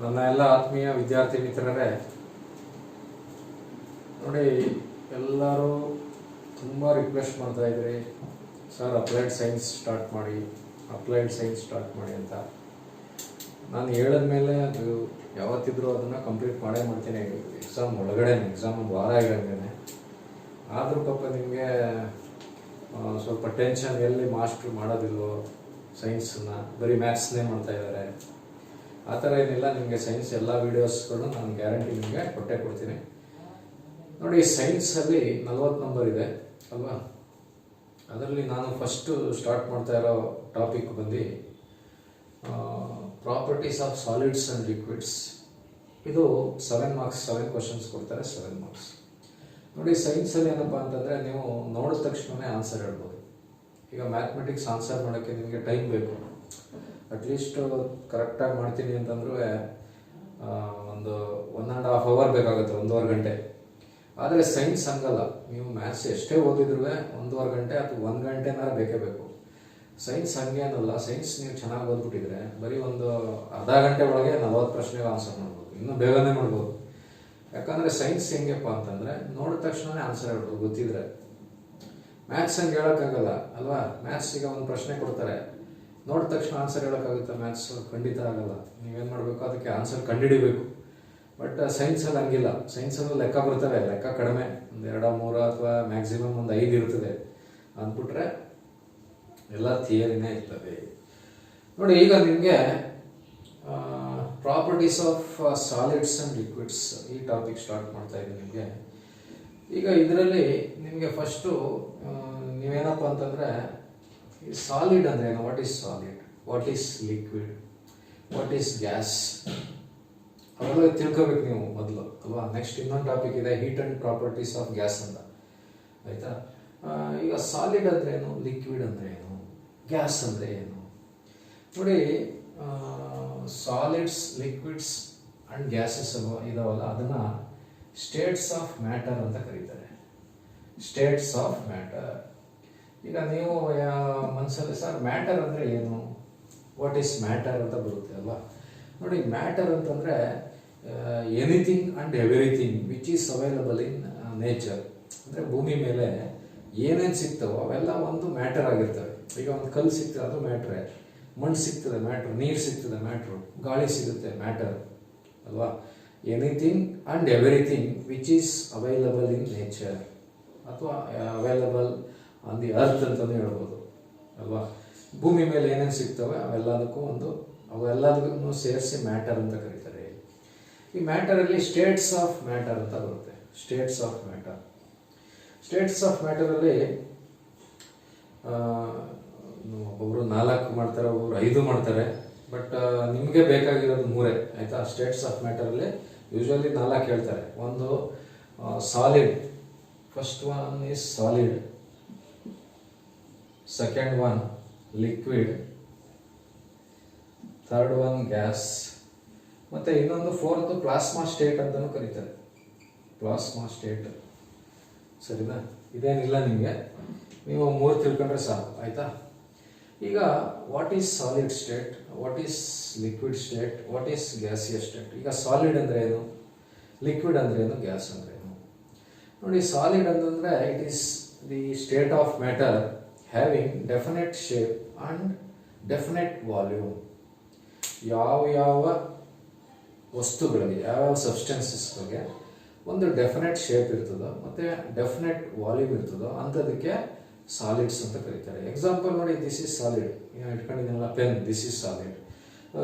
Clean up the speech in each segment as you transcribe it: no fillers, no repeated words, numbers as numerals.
ನನ್ನ ಎಲ್ಲ ಆತ್ಮೀಯ ವಿದ್ಯಾರ್ಥಿ ಮಿತ್ರರೇ, ನೋಡಿ, ಎಲ್ಲರೂ ತುಂಬ ರಿಕ್ವೆಸ್ಟ್ ಮಾಡ್ತಾ ಇದ್ರಿ, ಸರ್ ಅಪ್ಲೈಡ್ ಸೈನ್ಸ್ ಸ್ಟಾರ್ಟ್ ಮಾಡಿ ಅಂತ. ನಾನು ಹೇಳಿದ ಮೇಲೆ ಅದು ಯಾವತ್ತಿದ್ರೂ ಅದನ್ನು ಕಂಪ್ಲೀಟ್ ಮಾಡೇ ಮಾಡ್ತೀನಿ. ಎಕ್ಸಾಮ್ ಒಳಗಡೆ, ಎಕ್ಸಾಮ್ ಒಂದು ವಾರ ಇರೋಂಗೆ. ಆದರೂ ಪಾಪ ನಿಮಗೆ ಸ್ವಲ್ಪ ಟೆನ್ಷನ್, ಎಲ್ಲಿ ಮಾಸ್ಟ್ರು ಮಾಡೋದಿಲ್ವೋ ಸೈನ್ಸನ್ನು, ಬರೀ ಮ್ಯಾಥ್ಸ್ನೇ ಮಾಡ್ತಾ ಇದ್ದಾರೆ. ಆ ಥರ ಏನಿಲ್ಲ, ನಿಮಗೆ ಸೈನ್ಸ್ ಎಲ್ಲ ವೀಡಿಯೋಸ್ಗಳು ನಾನು ಗ್ಯಾರಂಟಿ ನಿಮಗೆ ಕೊಡ್ತೀನಿ. ನೋಡಿ, ಸೈನ್ಸಲ್ಲಿ 40 ನಂಬರ್ ಇದೆ ಅಲ್ವಾ? ಅದರಲ್ಲಿ ನಾನು ಫಸ್ಟು ಸ್ಟಾರ್ಟ್ ಮಾಡ್ತಾ ಇರೋ ಟಾಪಿಕ್ ಬಂದು properties of solids and liquids. ಇದು 7 ಮಾರ್ಕ್ಸ್, 7 ಕ್ವಶನ್ಸ್ ಕೊಡ್ತಾರೆ, 7 ಮಾರ್ಕ್ಸ್. ನೋಡಿ, ಸೈನ್ಸಲ್ಲಿ ಏನಪ್ಪ ಅಂತಂದರೆ, ನೀವು ನೋಡಿದ ತಕ್ಷಣವೇ ಆನ್ಸರ್ ಹೇಳ್ಬೋದು. ಈಗ ಮ್ಯಾಥಮೆಟಿಕ್ಸ್ ಆನ್ಸರ್ ಮಾಡೋಕ್ಕೆ ನಿಮಗೆ ಟೈಮ್ ಬೇಕು. ಅಟ್ಲೀಸ್ಟ್ ಕರೆಕ್ಟಾಗಿ ಮಾಡ್ತೀನಿ ಅಂತಂದ್ರೂ ಒಂದು 1.5 ಅವರ್ ಬೇಕಾಗುತ್ತೆ, 1.5 ಗಂಟೆ. ಆದರೆ ಸೈನ್ಸ್ ಹಂಗಲ್ಲ. ನೀವು ಮ್ಯಾಥ್ಸ್ ಎಷ್ಟೇ ಓದಿದ್ರೂ 1.5 ಗಂಟೆ ಅಥವಾ 1 ಗಂಟೆನಾರ ಬೇಕೇ ಬೇಕು. ಸೈನ್ಸ್ ಹಂಗೇನಲ್ಲ. ಸೈನ್ಸ್ ನೀವು ಚೆನ್ನಾಗಿ ಓದ್ಬಿಟ್ಟಿದ್ರೆ ಬರೀ ಒಂದು ಅರ್ಧ ಗಂಟೆ ಒಳಗೆ 40 ಪ್ರಶ್ನೆಗೆ ಆನ್ಸರ್ ಮಾಡ್ಬೋದು, ಇನ್ನೂ ಬೇಗನೆ ಮಾಡ್ಬೋದು. ಯಾಕಂದರೆ ಸೈನ್ಸ್ ಹೆಂಗೆಪ್ಪ ಅಂತಂದರೆ, ನೋಡಿದ ತಕ್ಷಣವೇ ಆನ್ಸರ್ ಹೇಳ್ಬೋದು ಗೊತ್ತಿದ್ರೆ. ಮ್ಯಾಥ್ಸ್ ಹಂಗೆ ಹೇಳೋಕ್ಕಾಗಲ್ಲ ಅಲ್ವಾ? ಮ್ಯಾಥ್ಸ್ ಈಗ ಒಂದು ಪ್ರಶ್ನೆ ಕೊಡ್ತಾರೆ, ನೋಡಿದ ತಕ್ಷಣ ಆನ್ಸರ್ ಹೇಳೋಕ್ಕಾಗುತ್ತೆ? ಮ್ಯಾಥ್ಸ್ ಖಂಡಿತ ಆಗಲ್ಲ. ನೀವೇನು ಮಾಡಬೇಕು, ಅದಕ್ಕೆ ಆನ್ಸರ್ ಕಂಡುಹಿಡಿಬೇಕು. ಬಟ್ ಸೈನ್ಸಲ್ಲಿ ಹಂಗಿಲ್ಲ. ಸೈನ್ಸಲ್ಲೂ ಲೆಕ್ಕ ಬರ್ತವೆ, ಲೆಕ್ಕ ಕಡಿಮೆ, ಒಂದು 2-3 ಅಥವಾ ಮ್ಯಾಕ್ಸಿಮಮ್ ಒಂದು 5 ಇರ್ತದೆ. ಅಂದ್ಬಿಟ್ರೆ ಎಲ್ಲ ಥಿಯರಿನೇ ಇರ್ತದೆ. ನೋಡಿ, ಈಗ ನಿಮಗೆ properties of solids and liquids ಈ ಟಾಪಿಕ್ ಸ್ಟಾರ್ಟ್ ಮಾಡ್ತಾ ಇದ್ದೀನಿ ನಿಮಗೆ. ಈಗ ಇದರಲ್ಲಿ ನಿಮಗೆ ಫಸ್ಟು ನೀವೇನಪ್ಪ ಅಂತಂದರೆ, ಈ ಸಾಲಿಡ್ ಅಂದರೆ ಏನು, what is solid, what is liquid, what is gas, ಅವೆಲ್ಲ ತಿಳ್ಕೋಬೇಕು ನೀವು ಮೊದಲು ಅಲ್ವಾ? ನೆಕ್ಸ್ಟ್ ಇನ್ನೊಂದು ಟಾಪಿಕ್ ಇದೆ, heat and properties of gas ಅಂತ, ಆಯಿತಾ? ಈಗ ಸಾಲಿಡ್ ಅಂದರೆ ಏನು, ಲಿಕ್ವಿಡ್ ಅಂದರೆ ಏನು, ಗ್ಯಾಸ್ ಅಂದರೆ ಏನು? ನೋಡಿ, ಸಾಲಿಡ್ಸ್, ಲಿಕ್ವಿಡ್ಸ್ ಆ್ಯಂಡ್ ಗ್ಯಾಸಸ್ ಇದಾವಲ್ಲ, ಅದನ್ನು ಸ್ಟೇಟ್ಸ್ ಆಫ್ ಮ್ಯಾಟರ್ ಅಂತ ಕರೀತಾರೆ. States of matter. ಈಗ ನೀವು ಮನಸ್ಸಲ್ಲಿ, ಸರ್ ಮ್ಯಾಟರ್ ಅಂದರೆ ಏನು, ವಾಟ್ ಈಸ್ ಮ್ಯಾಟರ್ ಅಂತ ಬರುತ್ತೆ ಅಲ್ವಾ? ನೋಡಿ, ಮ್ಯಾಟರ್ ಅಂತಂದರೆ anything and everything which is available in nature. ಅಂದರೆ ಭೂಮಿ ಮೇಲೆ ಏನೇನು ಸಿಗ್ತವೋ ಅವೆಲ್ಲ ಒಂದು ಮ್ಯಾಟರ್ ಆಗಿರ್ತವೆ. ಈಗ ಒಂದು ಕಲ್ಲು ಸಿಗ್ತದೆ, ಅದು ಮ್ಯಾಟ್ರೇ. ಮಣ್ಣು ಸಿಗ್ತದೆ, ಮ್ಯಾಟ್ರ್. ನೀರು ಸಿಗ್ತದೆ, ಮ್ಯಾಟ್ರು. ಗಾಳಿ ಸಿಗುತ್ತೆ, ಮ್ಯಾಟರ್ ಅಲ್ವಾ? Anything and everything which is available in nature, ಅಥವಾ ಅವೈಲಬಲ್ ಆನ್ ದಿ ಅರ್ತ್ ಅಂತಲೂ ಹೇಳ್ಬೋದು ಅಲ್ವಾ? ಭೂಮಿ ಮೇಲೆ ಏನೇನು ಸಿಗ್ತವೆ ಅವೆಲ್ಲದಕ್ಕೂ ಸೇರಿಸಿ ಮ್ಯಾಟರ್ ಅಂತ ಕರೀತಾರೆ. ಈ ಮ್ಯಾಟರಲ್ಲಿ ಸ್ಟೇಟ್ಸ್ ಆಫ್ ಮ್ಯಾಟರ್ ಅಂತ ಬರುತ್ತೆ. States of matter. States of ಮ್ಯಾಟರಲ್ಲಿ ಒಬ್ಬೊಬ್ರು 4 ಮಾಡ್ತಾರೆ, ಒಬ್ಬೊಬ್ರು 5 ಮಾಡ್ತಾರೆ. ಬಟ್ ನಿಮಗೆ ಬೇಕಾಗಿರೋದು 3, ಆಯಿತಾ? ಸ್ಟೇಟ್ಸ್ ಆಫ್ ಮ್ಯಾಟರಲ್ಲಿ ಯೂಶ್ವಲಿ 4 ಹೇಳ್ತಾರೆ. ಒಂದು solid, first one is solid, second one liquid, third one gas, ಮತ್ತು ಇನ್ನೊಂದು 4th ಪ್ಲಾಸ್ಮಾ ಸ್ಟೇಟ್ ಅಂತಲೂ ಕರೀತಾರೆ. Plasma state. ಸರಿನಾ? ಇದೇನಿಲ್ಲ, ನಿಮಗೆ ನೀವು 3 ತಿಳ್ಕೊಂಡ್ರೆ ಸಾಕು, ಆಯಿತಾ? ಈಗ what is solid state, what is liquid state, what is gaseous state. ಈಗ ಸಾಲಿಡ್ ಅಂದರೆ ಏನು, ಲಿಕ್ವಿಡ್ ಅಂದರೆ ಏನು, ಗ್ಯಾಸ್ ಅಂದರೆ ಏನು? ನೋಡಿ, ಸಾಲಿಡ್ ಅಂತಂದರೆ it is the state of matter having definite shape and definite volume. ಯಾವ ವಸ್ತುಗಳಿಗೆ, ಯಾವ್ಯಾವ ಸಬ್ಸ್ಟೆನ್ಸಸ್ಗಳಿಗೆ ಒಂದು ಡೆಫಿನೆಟ್ ಶೇಪ್ ಇರ್ತದೋ ಮತ್ತು ಡೆಫಿನೆಟ್ ವಾಲ್ಯೂಮ್ ಇರ್ತದೋ ಅಂಥದಕ್ಕೆ ಸಾಲಿಡ್ಸ್ ಅಂತ ಕರೀತಾರೆ. ಎಕ್ಸಾಂಪಲ್ ನೋಡಿ, ದಿಸ್ ಈಸ್ ಸಾಲಿಡ್. ಇಟ್ಕೊಂಡಿದ್ದೀನಲ್ಲ ಪೆನ್, ದಿಸ್ ಈಸ್ ಸಾಲಿಡ್.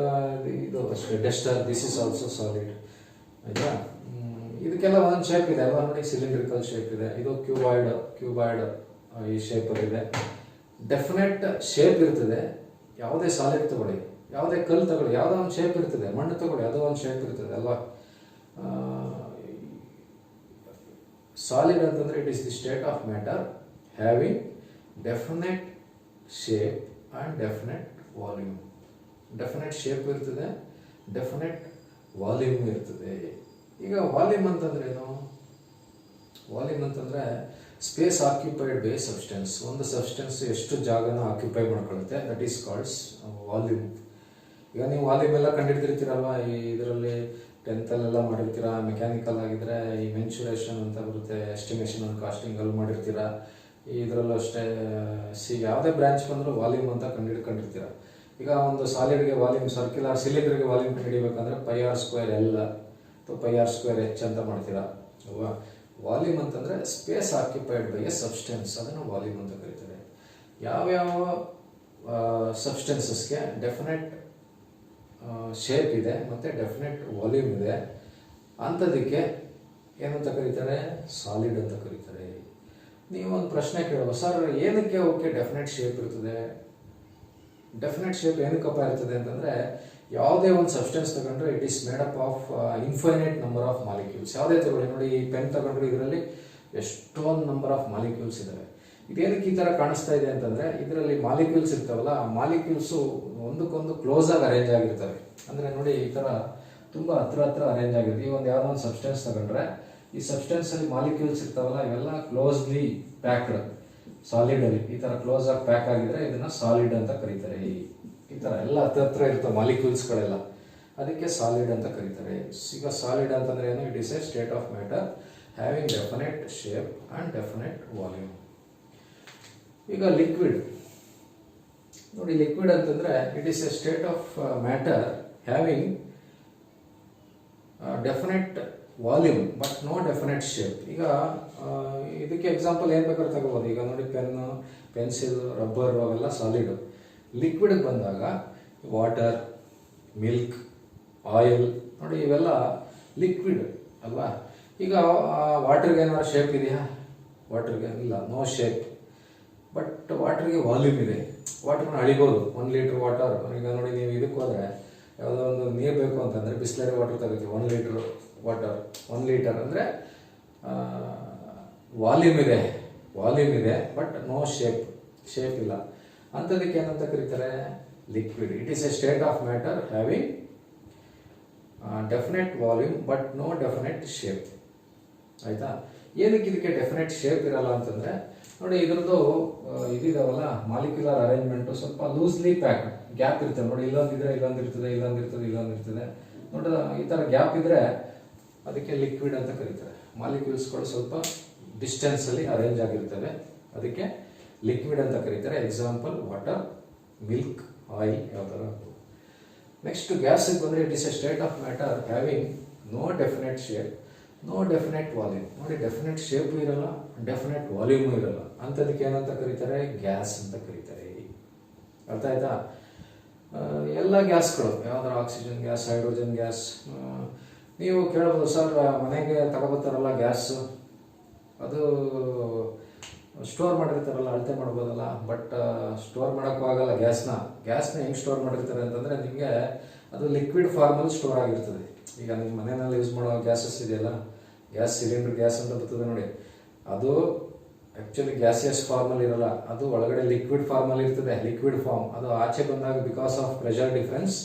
ಇದು ಅಷ್ಟೇ, duster, this is also solid, ಆಯಿತಾ? ಇದಕ್ಕೆಲ್ಲ ಒಂದೊಂದು ಶೇಪ್ ಇದೆ ಅಲ್ವಾ? ನೋಡಿ, ಸಿಲಿಂಡ್ರಿಕಲ್ ಶೇಪ್ ಇದೆ, ಇದು ಕ್ಯೂಬಾಯ್ಡ್ ಈ ಶೇಪಲ್ಲಿದೆ. ಡೆಫಿನೆಟ್ ಶೇಪ್ ಇರ್ತದೆ. ಯಾವುದೇ ಸಾಲಿಡ್ ತಗೊಳ್ಳಿ, ಯಾವುದೇ ಕಲ್ಲು ತಗೊಳ್ಳಿ, ಯಾವುದೋ ಒಂದು ಶೇಪ್ ಇರ್ತದೆ. ಮಣ್ಣು ತಗೊಳ್ಳಿ, ಅದೋ ಒಂದು ಶೇಪ್ ಇರ್ತದೆ ಅಲ್ವಾ? ಸಾಲಿಡ್ ಅಂತಂದರೆ it is the state of matter having definite shape and definite volume. Definite shape ಇರ್ತದೆ, ಡೆಫಿನೆಟ್ ವಾಲ್ಯೂಮ್ ಇರ್ತದೆ. ಈಗ ವಾಲ್ಯೂಮ್ ಅಂತಂದ್ರೆ ಏನು? ವಾಲ್ಯೂಮ್ ಅಂತಂದರೆ ಸ್ಪೇಸ್ ಆಕ್ಯುಪೈಡ್ ಬೈ ಸಬ್ಸ್ಟೆನ್ಸ್. ಒಂದು ಸಬ್ಸ್ಟೆನ್ಸ್ ಎಷ್ಟು ಜಾಗನ ಆಕ್ಯುಪೈ ಮಾಡ್ಕೊಳ್ಳುತ್ತೆ, ದಟ್ ಈಸ್ ಕಾಲ್ಡ್ಸ್ ವಾಲ್ಯೂಮ್. ಈಗ ನೀವು ವಾಲ್ಯೂಮ್ ಎಲ್ಲ ಕಂಡಿಡ್ತಿರ್ತೀರಲ್ವ, ಈ ಇದರಲ್ಲಿ 10th ಮಾಡಿರ್ತೀರಾ. ಮೆಕ್ಯಾನಿಕಲ್ ಆಗಿದ್ರೆ ಈ ಮೆನ್ಸುರೇಷನ್ ಅಂತ ಬರುತ್ತೆ, ಎಸ್ಟಿಮೇಷನ್ ಅಂಡ್ ಕಾಸ್ಟಿಂಗ್ ಅಲ್ಲಿ ಮಾಡಿರ್ತೀರಾ. ಇದರಲ್ಲೂ ಅಷ್ಟೇ ಯಾವುದೇ ಬ್ರಾಂಚ್ ಬಂದರೂ ವಾಲ್ಯೂಮ್ ಅಂತ ಕಂಡಿಡ್ಕೊಂಡಿರ್ತೀರ. ಈಗ ಒಂದು ಸಾಲಿಡ್ಗೆ ವಾಲ್ಯೂಮ್, ಸರ್ಕ್ಯುಲರ್ ಸಿಲಿಂಡರ್ಗೆ ವಾಲ್ಯೂಮ್ ಕಂಡುಹಿಡಿಬೇಕಂದ್ರೆ πr²L ಅಥವಾ πr²H ಅಂತ ಮಾಡ್ತೀರಾ ಅಲ್ವಾ. ವಾಲ್ಯೂಮ್ ಅಂತಂದರೆ space occupied by A substance, ಅದನ್ನು ವಾಲ್ಯೂಮ್ ಅಂತ ಕರೀತಾರೆ. ಯಾವ್ಯಾವ ಸಬ್ಸ್ಟೆನ್ಸಸ್ಗೆ ಡೆಫಿನೆಟ್ ಶೇಪ್ ಇದೆ ಮತ್ತು ಡೆಫಿನೆಟ್ ವಾಲ್ಯೂಮ್ ಇದೆ ಅಂಥದಕ್ಕೆ ಏನಂತ ಕರೀತಾರೆ? ಸಾಲಿಡ್ ಅಂತ ಕರೀತಾರೆ. ನೀವೊಂದು ಪ್ರಶ್ನೆ ಕೇಳುವ, ಸರ್ ಏನಕ್ಕೆ ಅವಕ್ಕೆ ಡೆಫಿನೆಟ್ ಶೇಪ್ ಇರ್ತದೆ? ಡೆಫಿನೆಟ್ ಶೇಪ್ ಏನಕ್ಕಪ್ಪ ಇರ್ತದೆ ಅಂತಂದರೆ, ಯಾವುದೇ ಒಂದು ಸಬ್ಸ್ಟೆನ್ಸ್ ತಗೊಂಡ್ರೆ it is made up of infinite number of molecules. ಯಾವುದೇ ತಗೊಳ್ಳಿ ನೋಡಿ, ಈ ಪೆನ್ ತಗೊಂಡ್ರೆ ಇದರಲ್ಲಿ ಎಷ್ಟೊಂದು ನಂಬರ್ ಆಫ್ ಮಾಲಿಕ್ಯೂಲ್ಸ್ ಇದ್ದಾವೆ. ಇದೇನಕ್ಕೆ ಈ ಥರ ಕಾಣಿಸ್ತಾ ಇದೆ ಅಂತಂದರೆ, ಇದರಲ್ಲಿ ಮಾಲಿಕ್ಯೂಲ್ಸ್ ಇರ್ತಾವಲ್ಲ, ಆ ಮಾಲಿಕ್ಯೂಲ್ಸು ಒಂದಕ್ಕೊಂದು ಕ್ಲೋಸ್ ಆಗಿ ಅರೇಂಜ್ ಆಗಿರ್ತವೆ. ಅಂದರೆ ನೋಡಿ, ಈ ಥರ ತುಂಬ ಹತ್ರ ಅರೇಂಜ್ ಆಗಿರುತ್ತೆ. ಈ ಒಂದು ಯಾವುದೋ ಒಂದು ಸಬ್ಸ್ಟೆನ್ಸ್ ತಗೊಂಡ್ರೆ ಈ ಸಬ್ಸ್ಟೆನ್ಸ್ ಅಲ್ಲಿ ಮಾಲಿಕ್ಯೂಲ್ಸ್ ಇರ್ತಾವಲ್ಲ, ಇವೆಲ್ಲ ಕ್ಲೋಸ್ಲಿ ಪ್ಯಾಕ್ಡ್ ಸಾಲಿಡ್ ಅಲ್ಲಿ ಈ ತರ ಕ್ಲೋಸ್ ಆಗಿ ಪ್ಯಾಕ್ ಆಗಿದ್ರೆ ಇದನ್ನ ಸಾಲಿಡ್ ಅಂತ ಕರೀತಾರೆ. ಈ ತರ ಎಲ್ಲ ಹತ್ರ ಇರ್ತವೆ ಮಾಲಿಕ್ಯೂಲ್ಸ್ಗಳೆಲ್ಲ, ಅದಕ್ಕೆ ಸಾಲಿಡ್ ಅಂತ ಕರೀತಾರೆ. ಈಗ ಸಾಲಿಡ್ ಅಂತಂದ್ರೆ ಏನು? It is a state of matter having definite shape and definite volume. ಈಗ ಲಿಕ್ವಿಡ್ ನೋಡಿ, ಲಿಕ್ವಿಡ್ ಅಂತಂದ್ರೆ it is a state of matter having definite volume but no definite shape. ಈಗ ಇದಕ್ಕೆ ಎಕ್ಸಾಂಪಲ್ ಏನ್ ಬೇಕಾದ್ರೂ ತಗೋಬಹುದು. ಈಗ ನೋಡಿ, ಪೆನ್ನು, ಪೆನ್ಸಿಲ್, ರಬ್ಬರ್ ಅವೆಲ್ಲ ಸಾಲಿಡ್. ಲಿಕ್ವಿಡ್ ಬಂದಾಗ ವಾಟರ್, ಮಿಲ್ಕ್, ಆಯಿಲ್ ನೋಡಿ, ಇವೆಲ್ಲ ಲಿಕ್ವಿಡ್ ಅಲ್ವಾ. ಈಗ ವಾಟರ್ಗೆ ಏನಾದ್ರು ಶೇಪ್ ಇದೆಯಾ? ವಾಟರ್ಗೆ ಇಲ್ಲ, ನೋ ಶೇಪ್. ಬಟ್ ವಾಟರ್ಗೆ ವಾಲ್ಯೂಮ್ ಇದೆ. ವಾಟರ್ನ ಅಳಿಬೋದು. 1 ಲೀಟರ್ ವಾಟರ್, ಈಗ ನೋಡಿ ನೀವು ಇದಕ್ಕೆ ಹೋದ್ರೆ ಯಾವುದೋ ಒಂದು ನೀರು ಬೇಕು ಅಂತಂದರೆ ಬಿಸ್ಲರಿ ವಾಟರ್ ತಗೋತೀವಿ. 1 ಲೀಟರ್ ವಾಟರ್, 1 ಲೀಟರ್ ಅಂದರೆ ವಾಲ್ಯೂಮ್ ಇದೆ ಬಟ್ ನೋ ಶೇಪ್ ಇಲ್ಲ. ಅಂಥದಕ್ಕೆ ಏನಂತ ಕರೀತಾರೆ? Liquid. It is a state of matter having definite volume but no definite shape. ಆಯ್ತಾ? ಏನಕ್ಕೆ ಇದಕ್ಕೆ ಡೆಫಿನೆಟ್ ಶೇಪ್ ಇರಲ್ಲ ಅಂತಂದರೆ, ನೋಡಿ ಇದ್ರದ್ದು ಇದಿದಾವಲ್ಲ ಮಾಲಿಕ್ಯುಲರ್ ಅರೇಂಜ್ಮೆಂಟು ಸ್ವಲ್ಪ ಲೂಸ್ಲಿ ಪ್ಯಾಕ್, ಗ್ಯಾಪ್ ಇರ್ತದೆ ನೋಡಿ. ಇಲ್ಲೊಂದಿದ್ರೆ ಇಲ್ಲೊಂದಿರ್ತದೆ ನೋಡಿ. ಈ ಥರ ಗ್ಯಾಪ್ ಇದ್ರೆ ಅದಕ್ಕೆ ಲಿಕ್ವಿಡ್ ಅಂತ ಕರೀತಾರೆ. ಮಾಲಿಕ್ಯೂಲ್ಸ್ಗಳು ಸ್ವಲ್ಪ ಡಿಸ್ಟೆನ್ಸ್ ಅಲ್ಲಿ ಅರೇಂಜ್ ಆಗಿರ್ತವೆ, ಅದಕ್ಕೆ ಲಿಕ್ವಿಡ್ ಅಂತ ಕರೀತಾರೆ. ಎಕ್ಸಾಂಪಲ್ ವಾಟರ್, ಮಿಲ್ಕ್, ಆಯಿಲ್ ಯಾವ ಥರ. ನೆಕ್ಸ್ಟ್ ಗ್ಯಾಸಿಗೆ ಬಂದರೆ it is a state of matter having no definite shape, no definite volume. ನೋಡಿ, ಡೆಫಿನೆಟ್ ಶೇಪು ಇರಲ್ಲ, ಡೆಫಿನೆಟ್ ವಾಲ್ಯೂಮು ಇರಲ್ಲ. ಅಂಥದಕ್ಕೆ ಏನಂತ ಕರೀತಾರೆ? ಗ್ಯಾಸ್ ಅಂತ ಕರೀತಾರೆ. ಅರ್ಥ ಆಯ್ತಾ? ಎಲ್ಲ ಗ್ಯಾಸ್ಗಳು, ಯಾವ್ದಾರ ಆಕ್ಸಿಜನ್ ಗ್ಯಾಸ್, ಹೈಡ್ರೋಜನ್ ಗ್ಯಾಸ್. ನೀವು ಕೇಳ್ಬೋದು, ಸರ್ ಮನೆಗೆ ತಗೋಬರ್ತಾರಲ್ಲ ಗ್ಯಾಸ್, ಅದು ಸ್ಟೋರ್ ಮಾಡಿರ್ತಾರಲ್ಲ, ಅಳತೆ ಮಾಡ್ಬೋದಲ್ಲ. ಬಟ್ ಸ್ಟೋರ್ ಮಾಡೋಕ್ಕೂ ಆಗಲ್ಲ. ಗ್ಯಾಸ್ನ ಹೆಂಗೆ ಸ್ಟೋರ್ ಮಾಡಿರ್ತಾರೆ ಅಂತಂದರೆ, ನಿಮಗೆ ಅದು ಲಿಕ್ವಿಡ್ ಫಾರ್ಮಲ್ಲಿ ಸ್ಟೋರ್ ಆಗಿರ್ತದೆ. ಈಗ ನಿಮ್ಮ ಮನೆಯಲ್ಲಿ ಯೂಸ್ ಮಾಡೋ ಗ್ಯಾಸಸ್ ಇದೆಯಲ್ಲ, ಗ್ಯಾಸ್ ಸಿಲಿಂಡರ್ ಗ್ಯಾಸ್ ಅಂತ ಬರ್ತದೆ ನೋಡಿ, ಅದು ಆ್ಯಕ್ಚುಲಿ ಗ್ಯಾಸಿಯಸ್ ಫಾರ್ಮಲ್ಲಿ ಇರಲ್ಲ, ಅದು ಒಳಗಡೆ ಲಿಕ್ವಿಡ್ ಫಾರ್ಮಲ್ಲಿ ಇರ್ತದೆ. ಲಿಕ್ವಿಡ್ ಫಾರ್ಮ್ ಅದು ಆಚೆ ಬಂದಾಗ ಬಿಕಾಸ್ ಆಫ್ ಪ್ರೆಷರ್ ಡಿಫರೆನ್ಸ್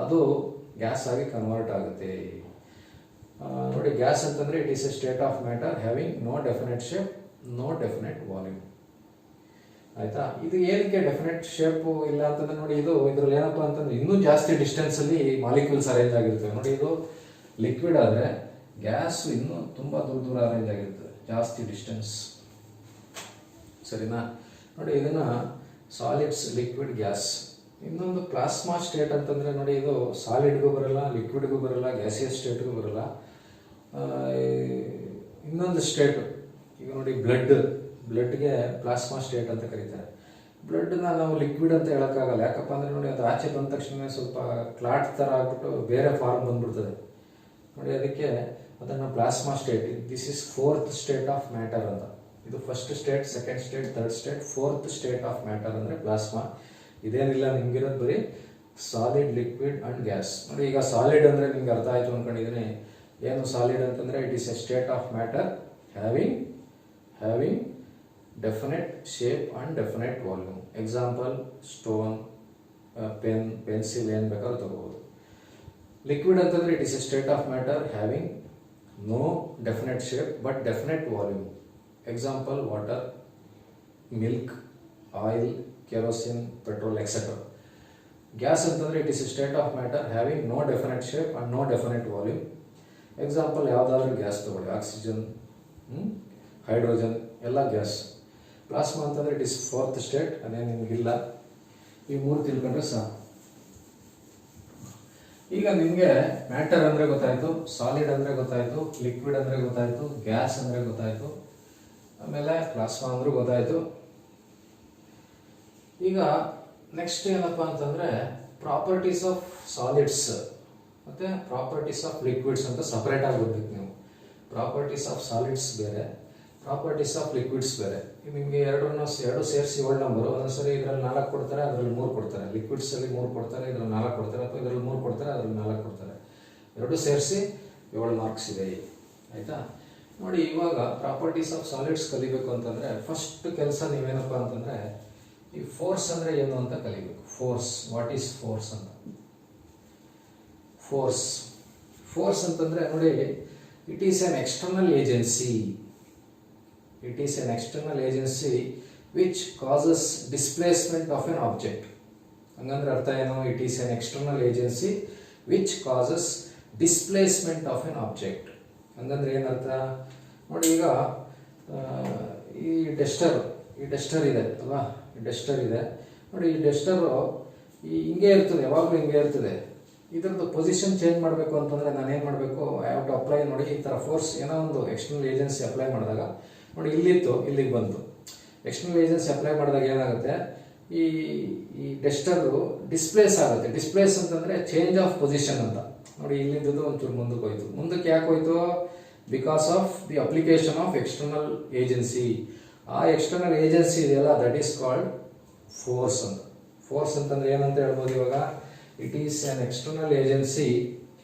ಅದು ಗ್ಯಾಸ್ ಆಗಿ ಕನ್ವರ್ಟ್ ಆಗುತ್ತೆ. ನೋಡಿ, ಗ್ಯಾಸ್ ಅಂತಂದ್ರೆ it is a state of matter having no definite shape, no definite volume. ಆಯ್ತಾ? ಇದು ಏನಕ್ಕೆ ಡೆಫಿನೆಟ್ ಶೇಪ್ ಇಲ್ಲ ಅಂತಂದ್ರೆ, ನೋಡಿ ಇದ್ರಲ್ಲಿ ಏನಪ್ಪಾ ಅಂತಂದ್ರೆ ಇನ್ನೂ ಜಾಸ್ತಿ ಡಿಸ್ಟೆನ್ಸ್ ಅಲ್ಲಿ ಮಾಲಿಕ್ಯೂಲ್ಸ್ ಅರೇಂಜ್ ಆಗಿರ್ತವೆ. ನೋಡಿ, ಇದು ಲಿಕ್ವಿಡ್ ಆದ್ರೆ ಗ್ಯಾಸ್ ಇನ್ನೂ ತುಂಬಾ ದೂರ ಅರೇಂಜ್ ಆಗಿರ್ತದೆ, ಜಾಸ್ತಿ ಡಿಸ್ಟೆನ್ಸ್. ಸರಿನಾ? ನೋಡಿ, ಇದನ್ನ ಸಾಲಿಡ್ಸ್, ಲಿಕ್ವಿಡ್, ಗ್ಯಾಸ್. ಇನ್ನೊಂದು ಪ್ಲಾಸ್ಮಾ ಸ್ಟೇಟ್ ಅಂತಂದ್ರೆ, ನೋಡಿ ಇದು ಸಾಲಿಡ್ಗೂ ಬರಲ್ಲ, ಲಿಕ್ವಿಡ್ಗೂ ಬರಲ್ಲ, ಗ್ಯಾಸಿಯಸ್ ಸ್ಟೇಟ್ಗೂ ಬರಲ್ಲ. ಇನ್ನೊಂದು ಸ್ಟೇಟ್, ಈಗ ನೋಡಿ ಬ್ಲಡ್ಗೆ ಪ್ಲಾಸ್ಮಾ ಸ್ಟೇಟ್ ಅಂತ ಕರೀತಾರೆ. ಬ್ಲಡ್ನ ನಾವು ಲಿಕ್ವಿಡ್ ಅಂತ ಹೇಳೋಕ್ಕಾಗಲ್ಲ. ಯಾಕಪ್ಪ ಅಂದ್ರೆ ನೋಡಿ, ಅದು ಆಚೆ ಬಂದ ತಕ್ಷಣ ಸ್ವಲ್ಪ ಕ್ಲಾಟ್ ಥರ ಆಗ್ಬಿಟ್ಟು ಬೇರೆ ಫಾರ್ಮ್ ಬಂದ್ಬಿಡ್ತದೆ ನೋಡಿ. ಅದಕ್ಕೆ ಅದನ್ನು plasma state. This is 4th state of matter ಅಂತ. ಇದು first state, second state, third state, 4th state of matter ಅಂದರೆ ಪ್ಲಾಸ್ಮಾ. ಇದೇನಿಲ್ಲ, ನಿಮ್ಗಿರೋದು ಬರೀ ಸಾಲಿಡ್, ಲಿಕ್ವಿಡ್ ಅಂಡ್ ಗ್ಯಾಸ್. ನೋಡಿ, ಈಗ ಸಾಲಿಡ್ ಅಂದ್ರೆ ನಿಮ್ಗೆ ಅರ್ಥ ಆಯ್ತು ಅನ್ಕೊಂಡಿದ್ದೀನಿ. ಏನು ಸಾಲಿಡ್ ಅಂತಂದ್ರೆ it is a state of matter having definite shape and definite volume. Example stone, pen, pencil, ಏನು ಬೇಕಾದ್ರೂ ತಗೋಬಹುದು. ಲಿಕ್ವಿಡ್ ಅಂತಂದ್ರೆ it is a state of matter having no definite shape but definite volume. Example water, milk, oil, kerosene, petrol, etcetera. Gas ಅಂತಂದರೆ it is a state of matter having no definite shape and no definite volume. Example ಯಾವುದಾದ್ರೂ gas ತಗೊಳ್ಳಿ, oxygen, hydrogen ಎಲ್ಲ gas. Plasma ಅಂತಂದರೆ it is fourth state, ಅದೇ ನಿಮಗಿಲ್ಲ. ಈ ಮೂರು ತಿಳ್ಕೊಂಡ್ರೆ ಸಾಕು. ಈಗ ನಿಮಗೆ ಮ್ಯಾಟರ್ ಅಂದರೆ ಗೊತ್ತಾಯಿತು, ಸಾಲಿಡ್ ಅಂದರೆ ಗೊತ್ತಾಯಿತು, ಲಿಕ್ವಿಡ್ ಅಂದರೆ ಗೊತ್ತಾಯಿತು, ಗ್ಯಾಸ್ ಅಂದರೆ ಗೊತ್ತಾಯಿತು, ಆಮೇಲೆ ಪ್ಲಾಸ್ಮಾ ಅಂದರೂ ಗೊತ್ತಾಯಿತು. ಈಗ ನೆಕ್ಸ್ಟ್ ಏನಪ್ಪ ಅಂತಂದರೆ ಪ್ರಾಪರ್ಟೀಸ್ ಆಫ್ ಸಾಲಿಡ್ಸ್ ಮತ್ತು ಪ್ರಾಪರ್ಟೀಸ್ ಆಫ್ ಲಿಕ್ವಿಡ್ಸ್ ಅಂತ ಸಪ್ರೇಟಾಗಿ ಓದಬೇಕು ನೀವು. ಪ್ರಾಪರ್ಟೀಸ್ ಆಫ್ ಸಾಲಿಡ್ಸ್ ಬೇರೆ, ಪ್ರಾಪರ್ಟೀಸ್ ಆಫ್ ಲಿಕ್ವಿಡ್ಸ್ ಬೇರೆ. ನಿಮಗೆ ಎರಡು ಸೇರಿಸಿ 7 ನಂಬರು. ಒಂದೊಂದ್ಸರಿ ಇದರಲ್ಲಿ 4 ಕೊಡ್ತಾರೆ, ಅದರಲ್ಲಿ 3 ಕೊಡ್ತಾರೆ. ಲಿಕ್ವಿಡ್ಸಲ್ಲಿ 3 ಕೊಡ್ತಾರೆ, ಇದರಲ್ಲಿ 4 ಕೊಡ್ತಾರೆ, ಅಥವಾ ಇದರಲ್ಲಿ 3 ಕೊಡ್ತಾರೆ, ಅದರಲ್ಲಿ 4 ಕೊಡ್ತಾರೆ. ಎರಡು ಸೇರಿಸಿ 7 ಮಾರ್ಕ್ಸ್ ಇದೆ. ಆಯಿತಾ? ನೋಡಿ, ಇವಾಗ ಪ್ರಾಪರ್ಟೀಸ್ ಆಫ್ ಸಾಲಿಡ್ಸ್ ಕಲಿಬೇಕು ಅಂತಂದರೆ ಫಸ್ಟ್ ಕೆಲಸ ನೀವೇನಪ್ಪ ಅಂತಂದರೆ ಈ ಫೋರ್ಸ್ ಅಂದರೆ ಏನು ಅಂತ ಕಲಿಬೇಕು. ಫೋರ್ಸ್, ವಾಟ್ ಈಸ್ ಫೋರ್ಸ್ ಅಂತ. ಫೋರ್ಸ್ ಅಂತಂದರೆ ನೋಡಿ, it is N external agency. It is an external agency which causes displacement of an object. ಹಂಗಂದ್ರೆ ಅರ್ಥ ಏನು? It is N external agency which causes displacement of N object. ಹಂಗಂದ್ರೆ ಏನರ್ಥ ನೋಡಿ, ಈಗ ಈ ಡಸ್ಟರ್ ಇದೆ ಅಲ್ವಾ? ಈ ಡಸ್ಟರ್ ಇದೆ ನೋಡಿ. ಈ ಡಸ್ಟರು ಹಿಂಗೆ ಇರ್ತದೆ, ಯಾವಾಗಲೂ ಹಿಂಗೆ ಇರ್ತದೆ. ಇದ್ರದ್ದು ಪೊಸಿಷನ್ ಚೇಂಜ್ ಮಾಡಬೇಕು ಅಂತಂದರೆ ನಾನು ಏನು ಮಾಡಬೇಕು? I have to apply. ನೋಡಿ, ಈ ಥರ ಫೋರ್ಸ್ ಏನೋ ಒಂದು ಎಕ್ಸ್ಟರ್ನಲ್ ಏಜೆನ್ಸಿ ಅಪ್ಲೈ ಮಾಡಿದಾಗ ನೋಡಿ, ಇಲ್ಲಿತ್ತು, ಇಲ್ಲಿಗೆ ಬಂತು. ಎಕ್ಸ್ಟರ್ನಲ್ ಏಜೆನ್ಸಿ ಅಪ್ಲೈ ಮಾಡಿದಾಗ ಏನಾಗುತ್ತೆ? ಈ ಡಸ್ಟರು ಡಿಸ್ಪ್ಲೇಸ್ ಆಗುತ್ತೆ. ಡಿಸ್ಪ್ಲೇಸ್ ಅಂತಂದರೆ ಚೇಂಜ್ ಆಫ್ ಪೊಸಿಷನ್ ಅಂತ. ನೋಡಿ, ಇಲ್ಲಿದ್ದು ಒಂಚೂರು ಮುಂದಕ್ಕೆ ಹೋಯ್ತು. ಮುಂದಕ್ಕೆ ಯಾಕೆ ಹೋಯ್ತು? Because of the application of external agency. ಆ ಎಕ್ಸ್ಟರ್ನಲ್ ಏಜೆನ್ಸಿ ಇದೆಯಲ್ಲ, ದಟ್ ಈಸ್ ಕಾಲ್ಡ್ ಫೋರ್ಸ್ ಅಂತ. ಫೋರ್ಸ್ ಅಂತಂದ್ರೆ ಏನಂತ ಹೇಳ್ಬೋದು ಇವಾಗ? It is N external agency,